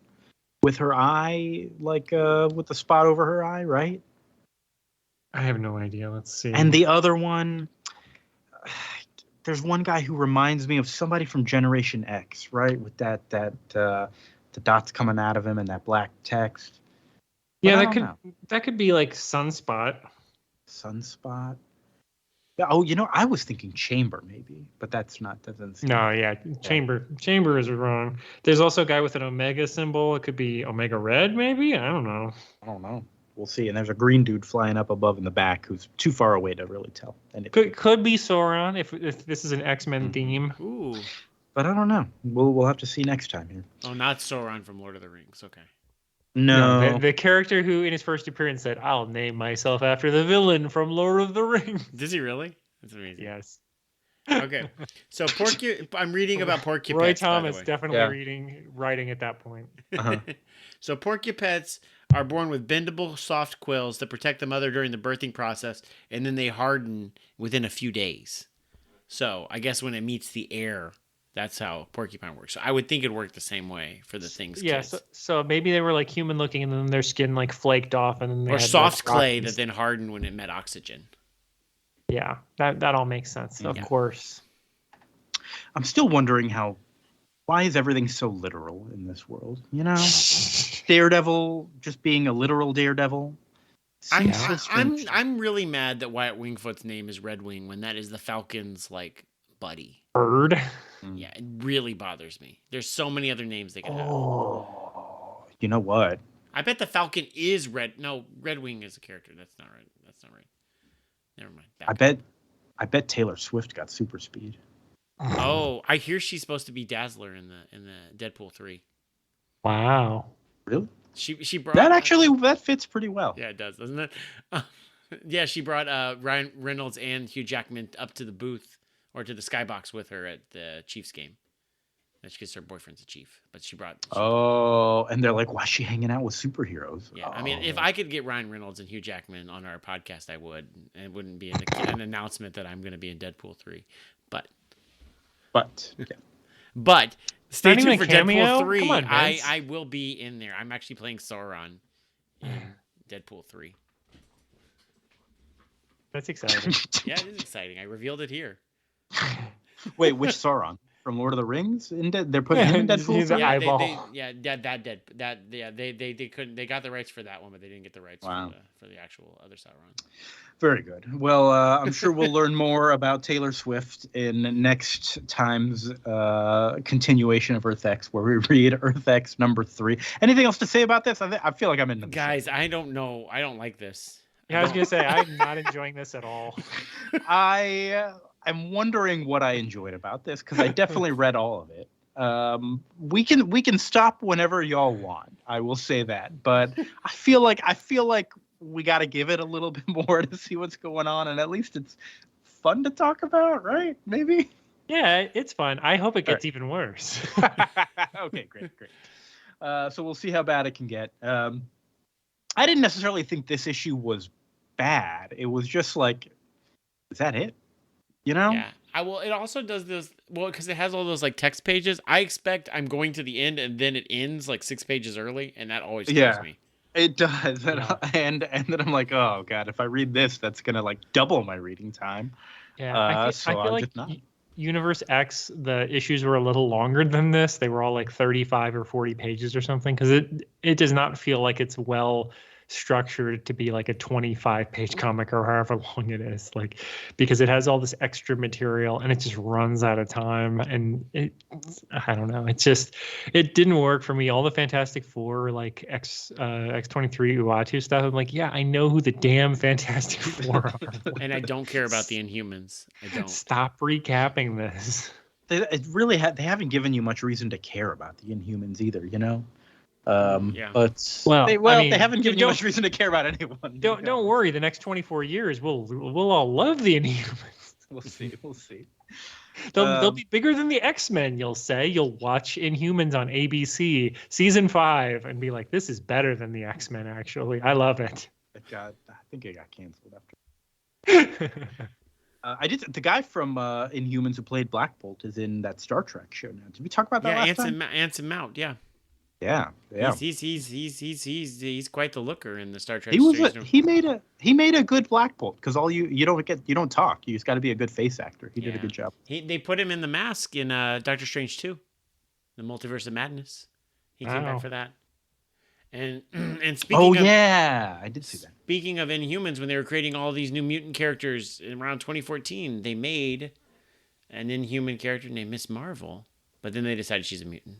with her eye like with the spot over her eye, right? I have no idea. Let's see. And the other one, there's one guy who reminds me of somebody from Generation X, right? With that the dots coming out of him and that black text. Yeah, that could be like Sunspot. Sunspot. Yeah. Oh, I was thinking Chamber maybe, but that doesn't seem. No, yeah, Chamber is wrong. There's also a guy with an Omega symbol. It could be Omega Red, maybe. I don't know. We'll see. And there's a green dude flying up above in the back who's too far away to really tell. And it could be Sauron if this is an X-Men theme. Ooh. But I don't know. We'll have to see next time here. Oh, not Sauron from Lord of the Rings. Okay. No. The character who in his first appearance said, "I'll name myself after the villain from Lord of the Rings." Does he really? That's amazing. Yes. Okay. So I'm reading about Porcupets. Roy Thomas definitely writing at that point. Uh-huh. So Porcupets are born with bendable soft quills that protect the mother during the birthing process, and then they harden within a few days. So I guess when it meets the air, that's how porcupine works. So I would think it'd work the same way for the things. Yeah, so maybe they were like human looking, and then their skin like flaked off, and then they or had soft like clay that then hardened when it met oxygen. Yeah, that all makes sense. Of course. I'm still wondering why is everything so literal in this world? Daredevil just being a literal Daredevil. I'm really mad that Wyatt Wingfoot's name is Red Wing when that is the Falcon's like buddy. Bird. Yeah, it really bothers me. There's so many other names they could have. Oh, you know what? I bet the Falcon is Red. No, Red Wing is a character. That's not right. Never mind. I bet Taylor Swift got super speed. Oh, I hear she's supposed to be Dazzler in the Deadpool 3. Wow. Really? She brought that fits pretty well. Yeah, it does, doesn't it? Yeah, she brought Ryan Reynolds and Hugh Jackman up to the booth or to the skybox with her at the Chiefs game. That's because her boyfriend's a chief, but she brought. And they're like, why is she hanging out with superheroes? Yeah, I mean, if I could get Ryan Reynolds and Hugh Jackman on our podcast, I would. And it wouldn't be an announcement that I'm going to be in Deadpool 3. But stay tuned for cameo? Deadpool 3. Come on, Vince. I will be in there. I'm actually playing Sauron in Deadpool 3. That's exciting. Yeah, it is exciting. I revealed it here. Wait, which Sauron? From Lord of the Rings? They're putting him in Deadpool 3? They couldn't. They got the rights for that one, but they didn't get the rights for the actual other Sauron. Very good. Well, I'm sure we'll learn more about Taylor Swift in next time's continuation of Earth X, where we read Earth X number 3. Anything else to say about this? I feel like I'm in the guys. I don't know. I don't like this. Yeah, I was gonna say I'm not enjoying this at all. I'm wondering what I enjoyed about this because I definitely read all of it. We can stop whenever y'all want. I will say that, but I feel like we got to give it a little bit more to see what's going on, and at least it's fun to talk about, right? Maybe. Yeah, it's fun. I hope it gets even worse. Okay, great. So we'll see how bad it can get. I didn't necessarily think this issue was bad. It was just like, is that it? Yeah. It also does this because it has all those like text pages. I expect I'm going to the end and then it ends like 6 pages early, and that always scares me. It does, and then I'm like, oh god, if I read this, that's gonna like double my reading time. Yeah, I feel like Universe X, the issues were a little longer than this. They were all like 35 or 40 pages or something because it does not feel like it's well structured to be like a 25-page comic or however long it is, like, because it has all this extra material and it just runs out of time. And I don't know, it didn't work for me. All the Fantastic Four, like X-23 Uatu stuff, I'm like, yeah, I know who the damn Fantastic Four are. And I don't care about the Inhumans. I don't. Stop recapping this. They haven't given you much reason to care about the Inhumans either, you know. Yeah. But I mean, they haven't given you much reason to care about anyone. Don't worry. The next 24 years, we'll all love the Inhumans. We'll see. They'll be bigger than the X-Men. You'll say you'll watch Inhumans on ABC season 5 and be like, this is better than the X-Men. Actually, I love it. I think it got canceled after. I did. The guy from Inhumans who played Black Bolt is in that Star Trek show now. Did we talk about that last time? Anson Mount. Yeah. Yeah. He's quite the looker in the Star Trek. He made a good Black Bolt, because you don't talk. You just got to be a good face actor. He did a good job. They put him in the mask in Doctor Strange 2, the Multiverse of Madness. He came back for that. And speaking I did see that. Speaking of Inhumans, when they were creating all these new mutant characters around 2014, they made an Inhuman character named Miss Marvel, but then they decided she's a mutant.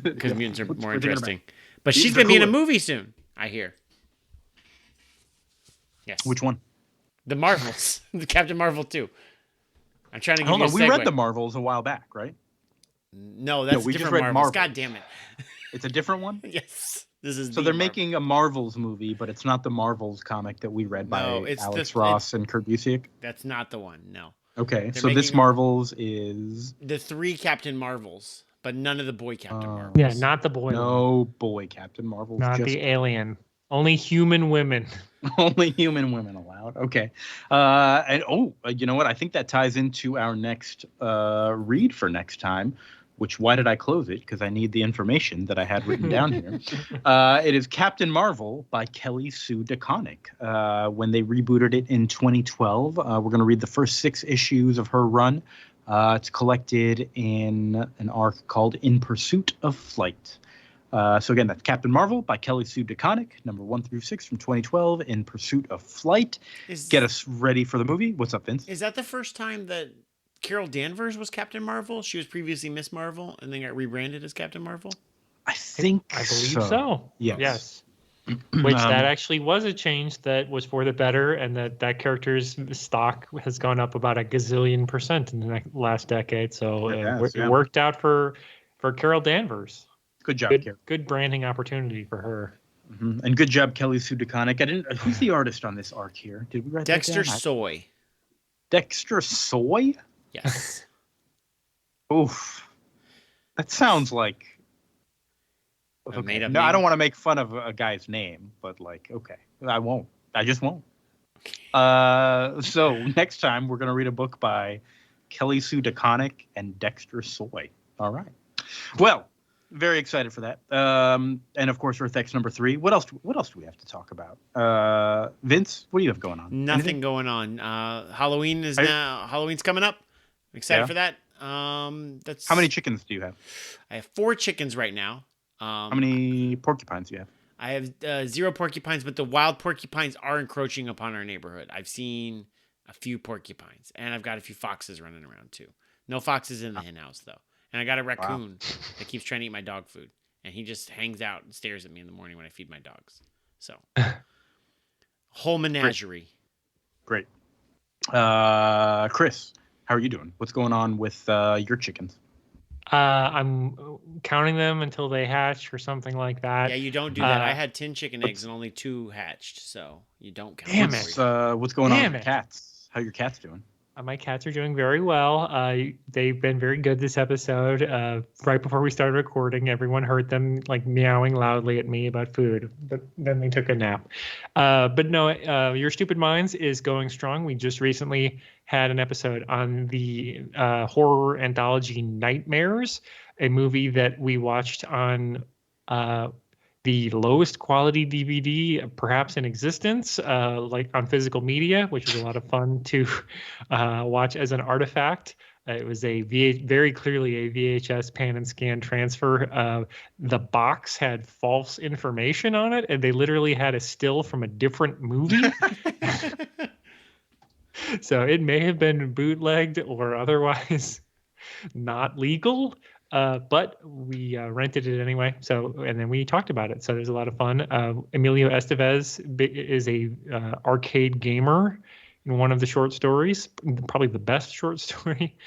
Because mutants are more interesting. But she's going to be in a movie soon, I hear. Yes. Which one? The Marvels. The Captain Marvel 2. I'm trying to give you a segue. We read the Marvels a while back, right? No, that's different Marvels. God damn it. It's a different one? Yes. This is so they're making a Marvels movie, but it's not the Marvels comic that we read by Alex Ross and Kurt Busiek? That's not the one, no. Okay, so this Marvels is... The 3 Captain Marvels, but none of the boy Captain Marvels. Yeah, not the boy. No boy Captain Marvels. Not the alien. Only human women. Only human women allowed. Okay. And you know what? I think that ties into our next read for next time. Why did I close it? Because I need the information that I had written down here. It is Captain Marvel by Kelly Sue DeConnick. When they rebooted it in 2012, we're going to read the first 6 issues of her run. It's collected in an arc called In Pursuit of Flight. So again, that's Captain Marvel by Kelly Sue DeConnick, number 1 through 6 from 2012, In Pursuit of Flight. Get us ready for the movie. What's up, Vince? Is that the first time that Carol Danvers was Captain Marvel? She was previously Miss Marvel and then got rebranded as Captain Marvel? I believe so. Yes. Which that actually was a change that was for the better, and that character's stock has gone up about a gazillion % in the last decade. So it worked out for Carol Danvers. Good job, Carol. Good branding opportunity for her. Mm-hmm. And good job, Kelly Sue DeConnick. Who's the artist on this arc here? Did we write Dexter that down? Soy. Dexter Soy? Yes. Oof. That sounds like... Okay. No, I don't want to make fun of a guy's name, but okay. I won't. I just won't. So next time we're going to read a book by Kelly Sue DeConnick and Dexter Soy. All right. Well, very excited for that. And of course, Earth X number 3. What else do we have to talk about? Vince, what do you have going on? Nothing going on. Halloween's coming up. I'm excited for that. How many chickens do you have? I have 4 chickens right now. How many porcupines do you have? I have 0 porcupines, but the wild porcupines are encroaching upon our neighborhood. I've seen a few porcupines, and I've got a few foxes running around too. No foxes in the hen house though. And I got a raccoon that keeps trying to eat my dog food, and he just hangs out and stares at me in the morning when I feed my dogs. So, whole menagerie. Great. Chris, how are you doing? What's going on with your chickens? I'm counting them until they hatch or something like that. Yeah, you don't do that. I had 10 chicken eggs and only 2 hatched, so you don't count. Damn it. What's going on with cats? How are your cats doing? My cats are doing very well. They've been very good this episode. Right before we started recording, everyone heard them meowing loudly at me about food, but then they took a nap. But no, Your Stupid Minds is going strong. We just recently had an episode on the horror anthology Nightmares, a movie that we watched on the lowest quality DVD perhaps in existence, on physical media, which was a lot of fun to watch as an artifact. It was very clearly a VHS pan and scan transfer. The box had false information on it, and they literally had a still from a different movie. So it may have been bootlegged or otherwise not legal, but we rented it anyway. So, and then we talked about it. So there's a lot of fun. Emilio Estevez is a arcade gamer in one of the short stories, probably the best short story.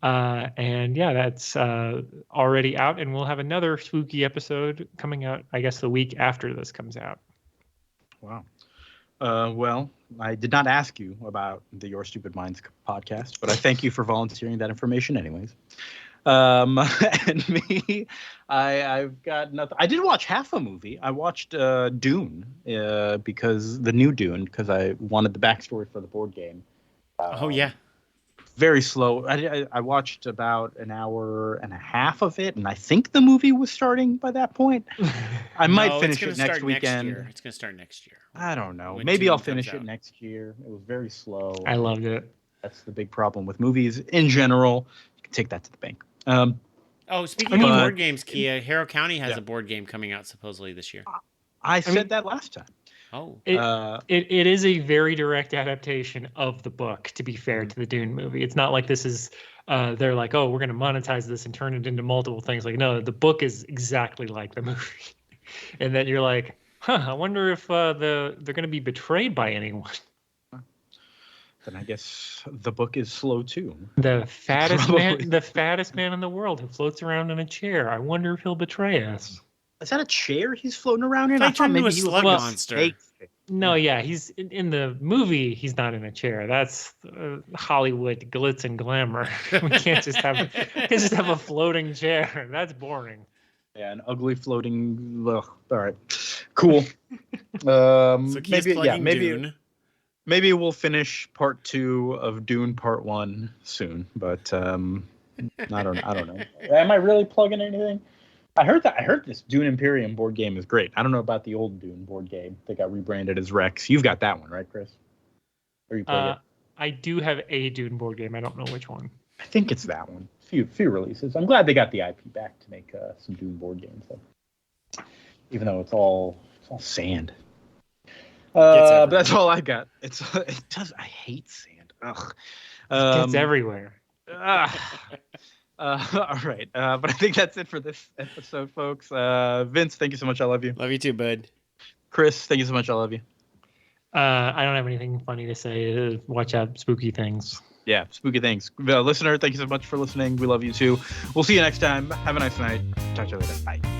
And yeah, that's already out, and we'll have another spooky episode coming out, I guess, the week after this comes out. Wow. Well, I did not ask you about the Your Stupid Minds podcast, but I thank you for volunteering that information anyways. And me, I've got nothing. I did watch half a movie. I watched Dune, because the new Dune, because I wanted the backstory for the board game. Oh yeah. Very slow. I watched about an hour and a half of it, and I think the movie was starting by that point. I might finish it next weekend. It's going to start next year. I don't know. Maybe I'll finish it next year. It was very slow. I loved it. That's the big problem with movies in general. You can take that to the bank. Speaking of board games, Kia, Harrow County has a board game coming out supposedly this year. I said that last time. Oh, it is a very direct adaptation of the book, to be fair to the Dune movie. It's not like this is they're like, oh, we're going to monetize this and turn it into multiple things. Like, no, the book is exactly like the movie. And then you're like, I wonder if they're going to be betrayed by anyone. Then I guess the book is slow too. The fattest man in the world who floats around in a chair. I wonder if he'll betray us. Is that a chair he's floating around in? I thought maybe he was monster. No, yeah, he's in the movie. He's not in a chair. That's Hollywood glitz and glamour. We can't just have a floating chair. That's boring. Yeah, an ugly floating. Ugh. All right, cool. So maybe we'll finish part 2 of Dune part 1 soon. But I don't know. Am I really plugging anything? I heard this Dune Imperium board game is great. I don't know about the old Dune board game that got rebranded as Rex. You've got that one, right, Chris? Or you played it? I do have a Dune board game. I don't know which one. I think it's that one. Few releases. I'm glad they got the IP back to make some Dune board games, though. Even though it's all sand. But that's all I got. I hate sand. Ugh. It's everywhere. All right. But I think that's it for this episode, folks. Vince, thank you so much. I love you. Love you too, bud. Chris, thank you so much. I love you. I don't have anything funny to say. Watch out, spooky things. Yeah, spooky things. Listener, thank you so much for listening. We love you too. We'll see you next time. Have a nice night. Talk to you later. Bye.